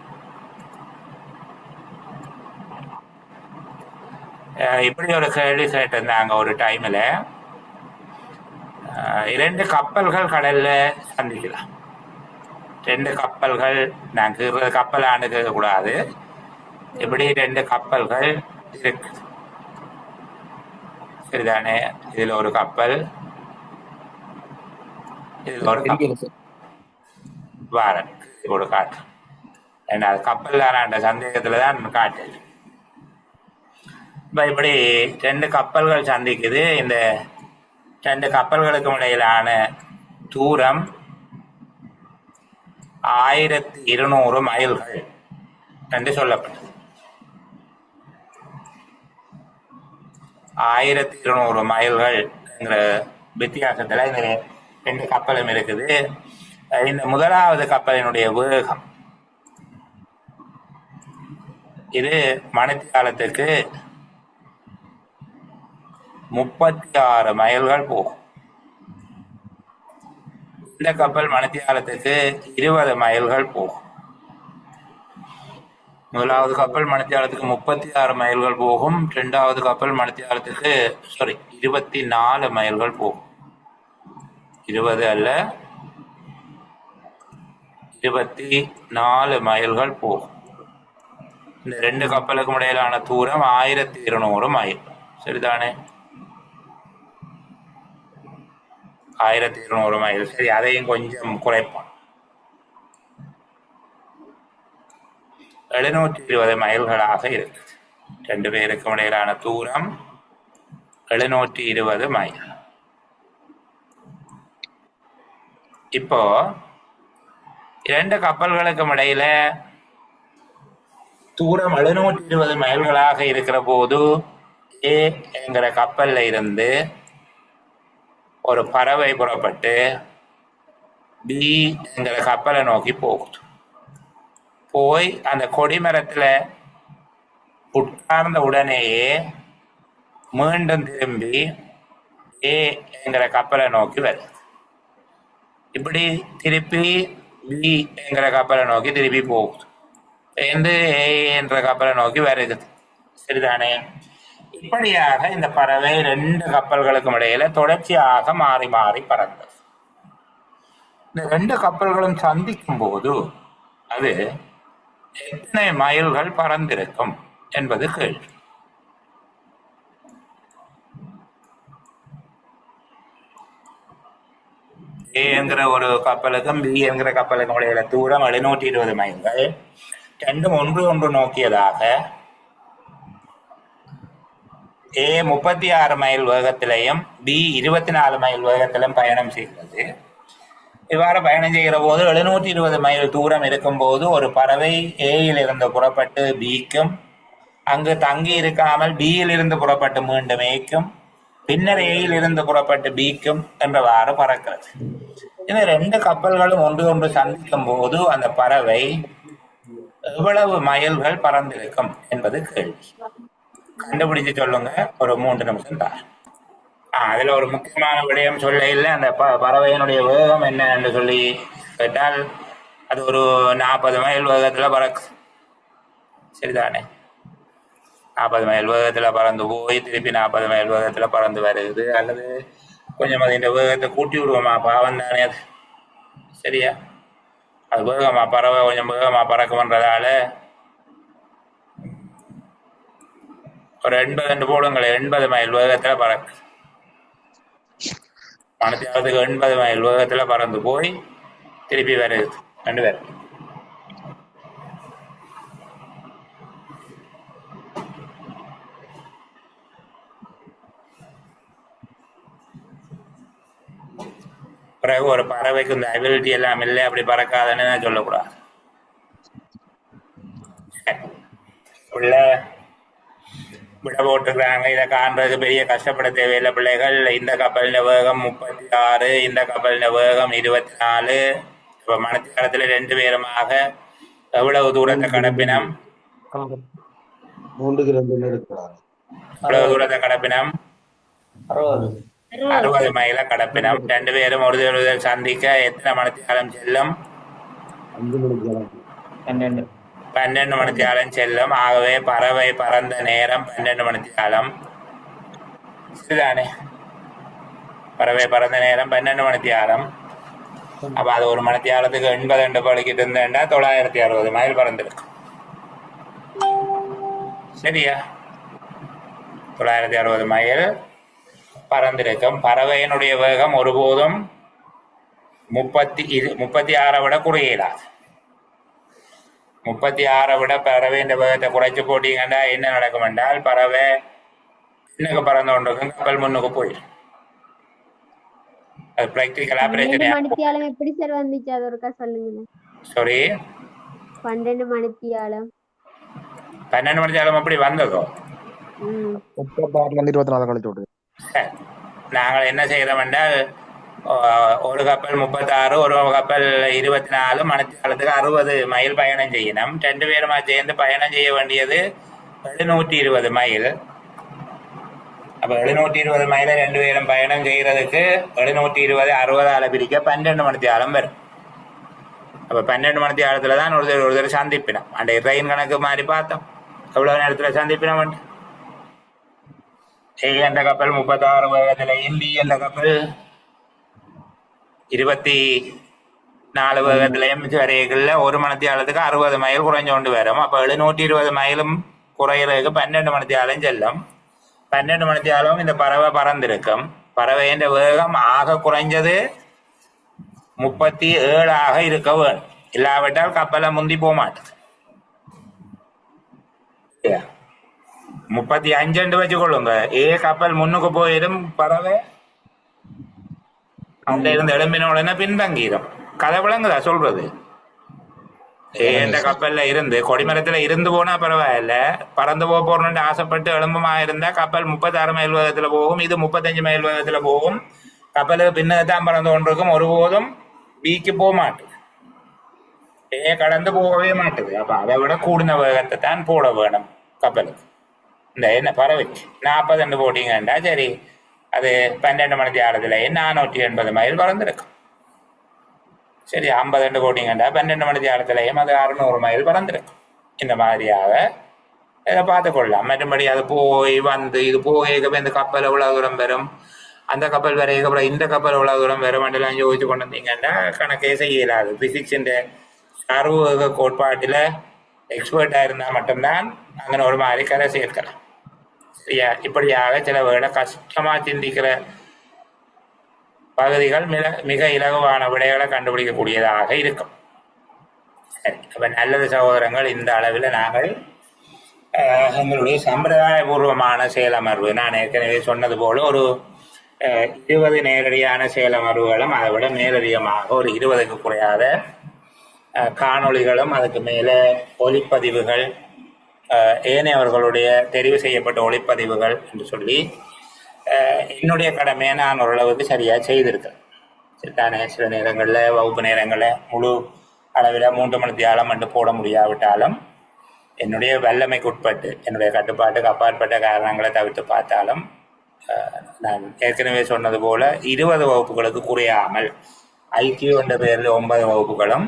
இப்படி ஒரு கேள்வி கேட்டிருந்தாங்க ஒரு டைம்ல. 2 கப்பல்கள் கடல்ல சந்திக்கலாம். 2 கப்பல்கள், நான் கப்பலான்னு கேட்கக்கூடாது, இப்படி 2 கப்பல்கள் இருக்கு, சரிதானே? இதுல ஒரு கப்பல், இதுல ஒரு கப்பல் வாரன் ஒரு காட்டு. ஏன்னா அது கப்பல் தானே சந்தேகத்துல தான் காட்டு. இப்போ இப்படி 2 கப்பல்கள் சந்திக்குது. இந்த 2 கப்பல்களுக்கும் இடையிலான தூரம் 1200 மைல்கள் என்று சொல்லப்பட்டது. 1200 மைல்கள் என்கிற வித்தியாசத்துல இந்த 2 கப்பலும் இருக்குது. இந்த முதலாவது கப்பலினுடைய வேகம் இது மணித்தியாலத்துக்கு 36 மைல்கள் போகும். இந்த கப்பல் மணித்தியாலத்துக்கு 20 மைல்கள் போகும். முதலாவது கப்பல் மணித்தியாலத்துக்கு 36 மைல்கள் போகும். 2வது கப்பல் மணித்தியாலத்துக்கு 24 மைல்கள் போகும். 20 அல்ல, 24 மைல்கள் போகும். இந்த 2 கப்பலுக்கும் இடையிலான தூரம் 1200 மைல், சரிதானே? 1200 மைல். சரி, அதையும் கொஞ்சம் குறைப்போம். 720 மைல்களாக இருக்குது. 2 பேருக்கும் இடையிலான தூரம் 720 மைல். இப்போ 2 கப்பல்களுக்கும் இடையில தூரம் 720 மைல்களாக இருக்கிற போது ஏ என்கிற கப்பல்ல இருந்து ஒரு பறவை புறப்பட்டு பி என்கிற கப்பலை நோக்கி போகுது. போய் அந்த கொடிமரத்துல உட்கார்ந்த உடனேயே மீண்டும் திரும்பி ஏ என்கிற கப்பலை நோக்கி வருது. இப்படி திருப்பி பி என்கிற கப்பலை நோக்கி திருப்பி போகுது. ஏ என்ற கப்பலை நோக்கி வருகிறது, சரிதானே? இப்படியாக இந்த பறவை 2 கப்பல்களுக்கும் இடையில தொடர்ச்சியாக மாறி மாறி பறந்தது. இந்த 2 கப்பல்களும் சந்திக்கும் போது அது எத்தனை மைல்கள் பறந்திருக்கும் என்பது கேள்வி. ஏ என்கிற ஒரு கப்பலுக்கும் பி என்கிற கப்பலுக்கும் இடையில தூரம் 720 மைல்கள். 2ம் ஒன்று நோக்கியதாக ஏ 36 மைல் வேகத்திலையும் பி 24 மைல் வேகத்திலும் பயணம் செய்கிறது. இவ்வாறு பயணம் செய்கிற போது 720 மைல் தூரம் இருக்கும்போது ஒரு பறவை ஏயில் இருந்து புறப்பட்டு பிக்கும், அங்கு தங்கி இருக்காமல் பியில் இருந்து புறப்பட்டு மீண்டும் ஏக்கும், பின்னர் ஏயில் இருந்து புறப்பட்டு பிக்கும் என்றவாறு பறக்கிறது. இந்த 2 கப்பல்களும் ஒன்று சந்திக்கும் போது அந்த பறவை எவ்வளவு மைல்கள் பறந்திருக்கும் என்பது கேள்வி. கண்டுபிடிச்சு சொல்லுங்க. ஒரு 3 நிமிஷம் தான். அதுல ஒரு முக்கியமான விடயம் சொல்ல இல்லை. அந்த பறவையினுடைய வேகம் என்ன என்று சொல்லி கேட்டால் அது ஒரு 40 மைல் வேகத்துல பறக்கு, சரிதானே? 40 மைல் வேகத்துல பறந்து போய் திருப்பி 40 மைல் வேகத்துல பறந்து வருது. அல்லது கொஞ்சம் அது இந்த வேகத்தை கூட்டி விடுவோமா, பாவம் தானே அது, சரியா? அது வேகமா பறவை கொஞ்சம் வேகமா பறக்கும்ன்றதால ஒரு 80 போடுங்களேன். 80 மைல் வேகத்துல பறக்கு. மணித்தியாலத்துக்கு 80 மைல் வேகத்துல பறந்து போய் திருப்பி வருது 2 பேர். பிறகு ஒரு பறவைக்கு இந்த அபிலிட்டி எல்லாம் இல்லை, அப்படி பறக்காதுன்னு சொல்லக்கூடாது. உள்ள விட போட்டுக்கிறாங்க. இதை காண்றதுக்கு பெரிய கஷ்டப்பட தேவையில்லை பிள்ளைகள். இந்த கப்பலின் வேகம் 36, இந்த கப்பலின் வேகம் 24. இப்ப மணித்தியாலத்துல 2 பேருமாக எவ்வளவு தூரத்தை கடப்பினம்? 3க்கு 2 இருக்கிறாங்க. எவ்வளவு தூரத்தை கடப்பினம்? 60. 60 மைல கடப்பினம். 2 பேரும் ஒருவர் சந்திக்க எத்தனை மணித்தியாலம் செல்லும்? 12 மணித்தியாலம் செல்லும். ஆகவே பறவை பறந்த நேரம் 12 மணித்தியாலம். சரிதானே? பறவை பறந்த நேரம் 12 மணித்தியாலம். அப்ப அது ஒரு மணித்தியாலத்துக்கு 80 பழிக்கிட்டு இருந்தேன்டா 960 மைல் பறந்துருக்கும். சரியா? 960 மைல் பறந்திருக்கும். பறவையினுடைய வேகம் ஒருபோதும் 36 விட குறையலாது. 36 விட பறவையின் வேகத்தை குறைச்சு போட்டீங்கன்னா என்ன நடக்கும் என்றால் பறவை இன்னுக்கு பறந்து கொண்டிருக்கும், கப்பல் முன்னுக்கு போயிடும். அது பிராக்டிக்கலா பிரச்சனை. மணித்தியாலம் எப்படி சார் வந்துச்சு அது ஒருக்கா சொல்லுங்க. சாரி, 12 மணித்தியாலம். 12 மணித்தியாலம் அப்படி வந்ததோ? 24 கழிச்சு விட்டு நாங்கள் என்ன செய்யறோம் என்றால் ஒரு கப்பல் 36, ஒரு கப்பல் 24 மணித்தியாலத்துக்கு 60 மைல் பயணம் செய்யணும். 2 பேருமா சேர்ந்து பயணம் செய்ய வேண்டியது 720 மைல். அப்ப 720 மைல 2 பேரும் பயணம் செய்யறதுக்கு 720 60 பிரிக்க 12 மணித்தியாலம் வரும். அப்ப 12 மணித்தியாலத்துலதான் ஒருத்தர் சந்திப்பினோம். அந்த ட்ரெயின் கணக்கு மாதிரி பார்த்தோம் எவ்வளவு நேரத்துல சந்திப்பினோம். ஏ என்ற கப்பல் 36 வேகத்திலையும், பி என்ற கப்பல் 24 வேகத்திலையும் வரைகள்ல ஒரு மணித்தியாலத்துக்கு 60 மைல் குறைஞ்சு கொண்டு வரும். அப்ப 720 மைலும் குறையிறதுக்கு 12 மணித்தியாலம் செல்லும். 12 மணித்தியாலம் இந்த பறவை பறந்திருக்கும். பறவையின் வேகம் ஆக குறைஞ்சது 37 இருக்க வேணும். இல்லாவிட்டால் கப்பலை முந்தி போக மாட்டேது. 35 வச்சுக்கொள்ளுங்க. கப்பல் முன்னுக்கு போயிடும், பறவை அங்க இருந்து எழும்பின உடனே பின்தங்கிடும். கதை விளங்குதா சொல்றது? இந்த கப்பல்ல இருந்து கொடிமரத்துல இருந்து போனா பரவாயில்ல, பறந்து போறோம்னு ஆசைப்பட்டு எழும்புமா இருந்தா கப்பல் 36 மைல் வேகத்துல போகும், இது 35 மைல் வேகத்துல போகும். கப்பலுக்கு பின்னதான் பறந்து கொண்டிருக்கும், ஒருபோதும் பீக்கு போக மாட்டுது, கடந்து போகவே மாட்டுது. அப்ப அதை விட கூடின வேகத்தை தான் போட வேணும் கப்பலுக்கு. இந்த என்ன பறவைக்கு 40 போட்டீங்கன்னா சரி, அது 12 மணித்தியாலத்திலேயே 480 மைல் பறந்துருக்கும். சரி, 50 போட்டீங்கன்னா 12 மணித்தியாலத்திலேயும் அது 600 மைல் பறந்துருக்கும். இந்த மாதிரியாக இதை பார்த்துக்கொள்ளலாம். மற்றபடி அது போய் வந்து இது போக இந்த கப்பல் எவ்வளவு தூரம் வரும், அந்த கப்பல் வரைக்கும் அப்புறம் இந்த கப்பல் எவ்வளவு தூரம் வரும் எல்லாம் யோசிச்சு கொண்டு வந்தீங்கன்னா கணக்கே செய்யலாது. பிசிக்ஸ் சர்வ கோட்பாட்டில் எக்ஸ்பர்ட்டாக இருந்தால் மட்டும்தான் அங்கே ஒரு மாதிரி கதை சேர்க்கலாம். சரியா? இப்படியாக சில வேளை கஷ்டமா சிந்திக்கிற பகுதிகள் மிக இலகுவான விடைகளை கண்டுபிடிக்கக்கூடியதாக இருக்கும். சரி, அப்ப நல்லது சகோதரங்கள், இந்த அளவில் நாங்கள் எங்களுடைய சம்பிரதாயபூர்வமான செயலமர்வு, நான் ஏற்கனவே சொன்னது போல ஒரு 20 நேரடியான செயலமர்வுகளும் அதை விட மேலதிகமாக ஒரு 20க்கு குறையாத காணொளிகளும், அதுக்கு மேலே ஒலிப்பதிவுகள், ஏனையவர்களுடைய தெரிவு செய்யப்பட்ட ஒளிப்பதிவுகள் என்று சொல்லி என்னுடைய கடமையை நான் ஓரளவுக்கு சரியாக செய்திருக்கேன். சரிதானே? சில நேரங்களில் வகுப்பு நேரங்களில் முழு அளவில் 3 மணித்தியாலம் என்று போட முடியாவிட்டாலும் என்னுடைய வல்லமைக்கு உட்பட்டு, என்னுடைய கட்டுப்பாட்டுக்கு அப்பாற்பட்ட காரணங்களை தவிர்த்து பார்த்தாலும் நான் ஏற்கனவே சொன்னது போல 20 வகுப்புகளுக்கு குறையாமல் ஐக்கியூ என்ற பெயரில் 9 வகுப்புகளும்,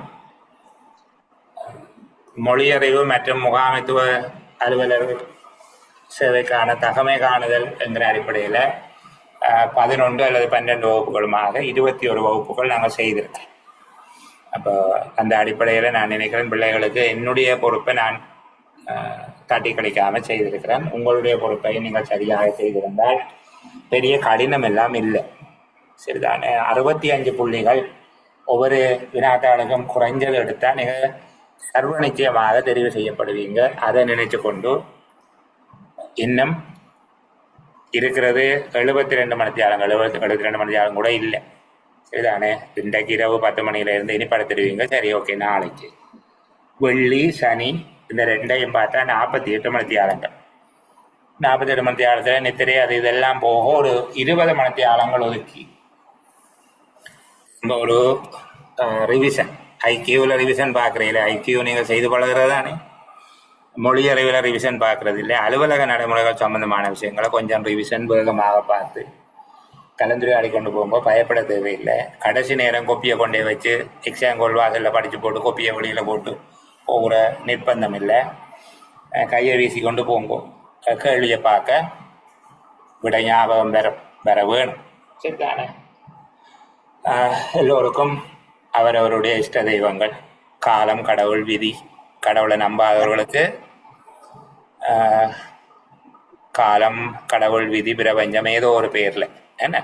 மொழியறிவு மற்றும் முகாமைத்துவ அலுவலர் சேவைக்கான தகமை காணுதல் என்கிற அடிப்படையில் 11 அல்லது 12 வகுப்புகளுமாக 21 வகுப்புகள் நாங்கள் செய்திருக்கோம். அப்போ அந்த அடிப்படையில் நான் நினைக்கிறேன் பிள்ளைகளுக்கு என்னுடைய பொறுப்பை நான் தட்டி கழிக்காமல் செய்திருக்கிறேன். உங்களுடைய பொறுப்பை நீங்கள் சரியாக செய்திருந்தால் பெரிய கடினம் எல்லாம் இல்லை. சரிதானே? 65 புள்ளிகள் ஒவ்வொரு வினாத்தாளுக்கும் குறைஞ்சது எடுத்தால் நீங்கள் சர்வ நிச்சயமாக தெரிவு செய்யப்படுவீங்க. அதை நினைச்சு கொண்டு இன்னும் இருக்கிறது 72 மணித்தியாலங்கள், 72 மணித்தியாலம் கூட இல்லை. சரிதானே? இன்றைக்கு இரவு 10 மணியிலிருந்து இனி படுத்துடுவீங்க. சரி, ஓகே. நாளைக்கு வெள்ளி சனி இந்த 2ஐயும் பார்த்தா 48 மணித்தியாலங்கள். 48 மணித்தியாலத்தில் நித்திரை அது இதெல்லாம் போக ஒரு 20 மணித்தியாலங்கள் ஒதுக்கி ஒரு ரிவிஷன், ஐக்கியூவில் ரிவிஷன் பார்க்குறீங்களே, ஐக்கியூ நீங்கள் செய்து பழகிறதானே, மொழி அறிவில் ரிவிஷன் பார்க்கறது இல்லை, அலுவலக நடைமுறைகள் சம்பந்தமான விஷயங்களை கொஞ்சம் ரிவிஷன் வேகமாக பார்த்து கலந்துரையாடி கொண்டு போகும்போது பயப்பட தேவையில்லை. கடைசி நேரம் கொப்பியை கொண்டே வச்சு எக்ஸாம் கோல் வாசலில் படித்து போட்டு கொப்பியை வெளியில் போட்டு போகிற நிர்பந்தம் இல்லை. கையை வீசி கொண்டு போங்கோ. கேள்வியை பார்க்க விட ஞாபகம் வர வேணும். சரிதானே? எல்லோருக்கும் அவரவருடைய இஷ்ட தெய்வங்கள், காலம், கடவுள், விதி. கடவுளை நம்பாதவர்களுக்கு காலம், கடவுள், விதி, பிரபஞ்சம் ஏதோ ஒரு பேரில் என்ன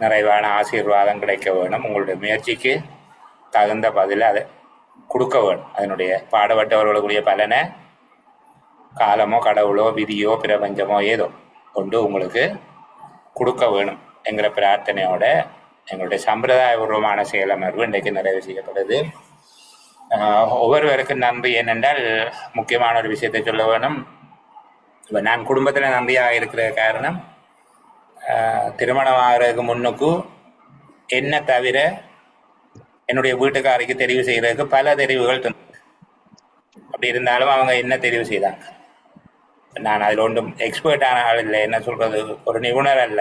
நிறைவான ஆசீர்வாதம் கிடைக்க வேணும். உங்களுடைய முயற்சிக்கு தகுந்த பதில் அதை கொடுக்க வேணும். அதனுடைய பாடுபட்டவர்களுக்குரிய பலனை காலமோ, கடவுளோ, விதியோ, பிரபஞ்சமோ ஏதோ கொண்டு உங்களுக்கு கொடுக்க வேணும் என்கிற பிரார்த்தனையோட எங்களுடைய சம்பிரதாயபூர்வமான செயலமர்வு இன்றைக்கு நிறைவு செய்யப்படுது. ஒவ்வொருவருக்கும் நன்றி. ஏனென்றால் முக்கியமான ஒரு விஷயத்தை சொல்ல வேணும். இப்போ நான் குடும்பத்தில் நன்றியாக இருக்கிற காரணம், திருமணம் ஆகிறதுக்கு முன்னுக்கு என்ன தவிர என்னுடைய வீட்டுக்காரிக்கு தெரிவு செய்கிறதுக்கு பல தெரிவுகள் இருந்தது. அப்படி இருந்தாலும் அவங்க என்ன தெரிவு செய்தாங்க. நான் அதில் ஒன்றும் எக்ஸ்பர்ட்டான ஆள் இல்லை, என்ன சொல்கிறது, ஒரு நிபுணர் அல்ல,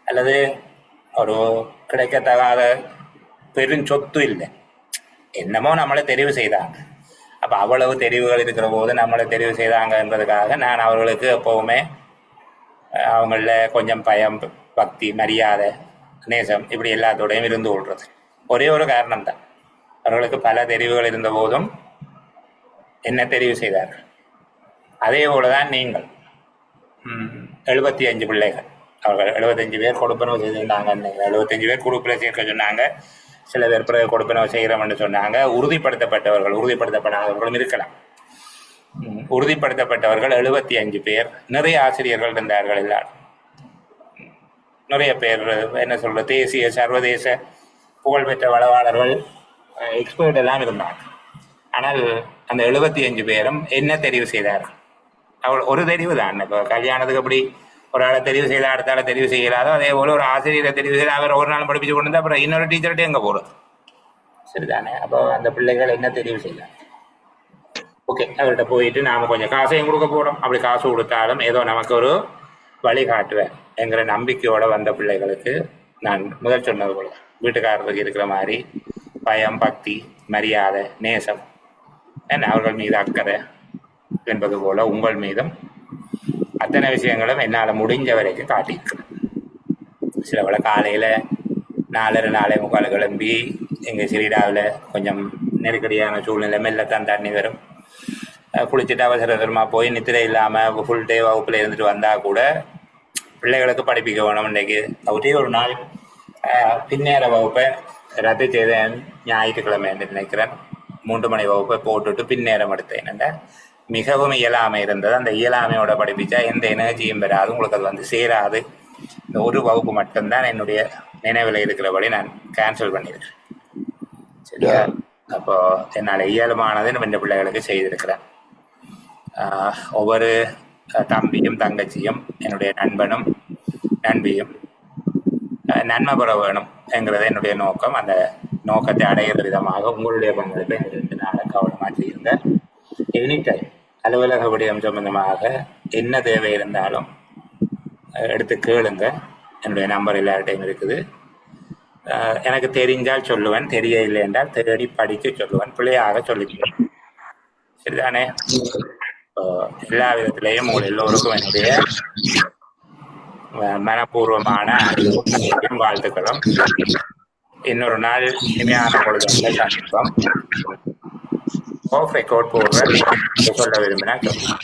அல்லது ஒரு கிடைக்கத்தகாத பெருஞ்சொத்து இல்லை. என்னமோ நம்மளை தெரிவு செய்தாங்க. அப்போ அவ்வளவு தெரிவுகள் இருக்கிற போது நம்மளை தெரிவு செய்தாங்கன்றதுக்காக நான் அவர்களுக்கு எப்போவுமே அவங்களில் கொஞ்சம் பயம், பக்தி, மரியாதை, நேசம் இப்படி எல்லாத்தோடையும் இருந்து கொள்வது. ஒரே ஒரு காரணம்தான், அவர்களுக்கு பல தெரிவுகள் இருந்த போதும் என்ன தெரிவு செய்தார்கள். அதே போல தான் நீங்கள் 75 பிள்ளைகள், அவர்கள் 75 பேர் கொடுப்பனவு செய்திருந்தாங்க. 75 பேர் குரூப்பில் சேர்க்க சொன்னாங்க. சில பேர் பிறகு கொடுப்பனவு செய்கிறோம்னு சொன்னாங்க. உறுதிப்படுத்தப்பட்டவர்கள், உறுதிப்படுத்தப்படாதவர்களும் இருக்கலாம். உறுதிப்படுத்தப்பட்டவர்கள் 75 பேர். நிறைய ஆசிரியர்கள் இருந்தார்கள். எல்லாரும் நிறைய பேர் என்ன சொல்ற, தேசிய சர்வதேச புகழ்பெற்ற வளவாளர்கள், எக்ஸ்பர்ட் எல்லாம் இருந்தாங்க. ஆனால் அந்த 75 பேரும் என்ன தெரிவு செய்தார்கள்? அவள் ஒரு தெரிவு தான். இப்போ கல்யாணத்துக்கு எப்படி ஒரு ஆளை தெரிவு செய்த அடுத்த ஆளை தெரிவு செய்யலாதோ, அதே போல ஒரு ஆசிரியரை தெரிவு செய்து அவர் ஒரு நாள் படிப்பிச்சு கொண்டு வந்து அப்புறம் இன்னொரு டீச்சர்கிட்ட எங்கே போகிறது? சரிதானே? அப்போ அந்த பிள்ளைகள் என்ன தெரிவு செய்யலாம்? ஓகே, அவர்கிட்ட போயிட்டு நாம் கொஞ்சம் காசையும் கொடுக்க போகிறோம். அப்படி காசு கொடுத்தாலும் ஏதோ நமக்கு ஒரு வழி காட்டுவேன் என்கிற நம்பிக்கையோடு வந்த பிள்ளைகளுக்கு நான் முதல் சொன்னது போல வீட்டுக்காரருக்கு இருக்கிற மாதிரி பயம், பக்தி, மரியாதை, நேசம், என்ன அவர்கள் மீது அக்கறை என்பது போல உங்கள் மீதும் அத்தனை விஷயங்களும் என்னால் முடிஞ்ச வரைக்கும் காட்டியிருக்கிறேன். சில வேளை காலையில் 4:45 கிளம்பி எங்கள் சிறிடாவில் கொஞ்சம் நெருக்கடியான சூழ்நிலை, மெல்லத்தான் தண்ணி வரும், குளிச்சுட்டு அவசரமாக போய் நித்திரை இல்லாமல் ஃபுல் டே வகுப்பில் இருந்துட்டு வந்தால் கூட பிள்ளைகளுக்கு படிப்பிக்க வேணும். இன்றைக்கு அவரே ஒரு நாள் பின்னேற வகுப்பை ரத்து செய்தேன், ஞாயிற்றுக்கிழமை என்று நினைக்கிறேன். 3 மணி வகுப்பை போட்டுட்டு பின்னேறம் எடுத்தேன். என்ற மிகவும் இயலாமை இருந்தது. அந்த இயலாமையோட படிப்பிச்சா எந்த எனர்ஜியும் வராது, உங்களுக்கு அது வந்து சேராது. இந்த ஒரு வகுப்பு மட்டும்தான் என்னுடைய நினைவில் இருக்கிறபடி நான் கேன்சல் பண்ணியிருக்கேன். சரியா? அப்போ என்னால் இயலுமானது இந்த பிள்ளைகளுக்கு செய்திருக்கிறேன். ஒவ்வொரு தம்பியும் தங்கச்சியும் என்னுடைய நண்பனும் நண்பியும் நன்மை பெற வேணும் என்கிறது என்னுடைய நோக்கம். அந்த நோக்கத்தை அடைகிற விதமாக உங்களுடைய பங்களிப்பை இந்த 2 நாளை கவனமாக செய்யுங்க. எனி டைம் அலுவலக விடயம் சம்பந்தமாக என்ன தேவை இருந்தாலும் எடுத்து கேளுங்க. என்னுடைய நம்பர் எல்லார்டையும் இருக்குது. எனக்கு தெரிஞ்சால் சொல்லுவேன், தெரியவில்லை என்றால் தேடி படித்து சொல்லுவேன், பிள்ளையாக சொல்லிக்கிறேன். சரிதானே? எல்லா விதத்திலேயும் உங்கள் எல்லோருக்கும் என்னுடைய மனப்பூர்வமான வாழ்த்துக்களும். இன்னொரு நாள் இனிமையான பொழுது சந்திப்போம். ஆஃப் ரெக்கார்ட் போடுறேன் சொல்ல விரும்பினா சொல்லுங்க.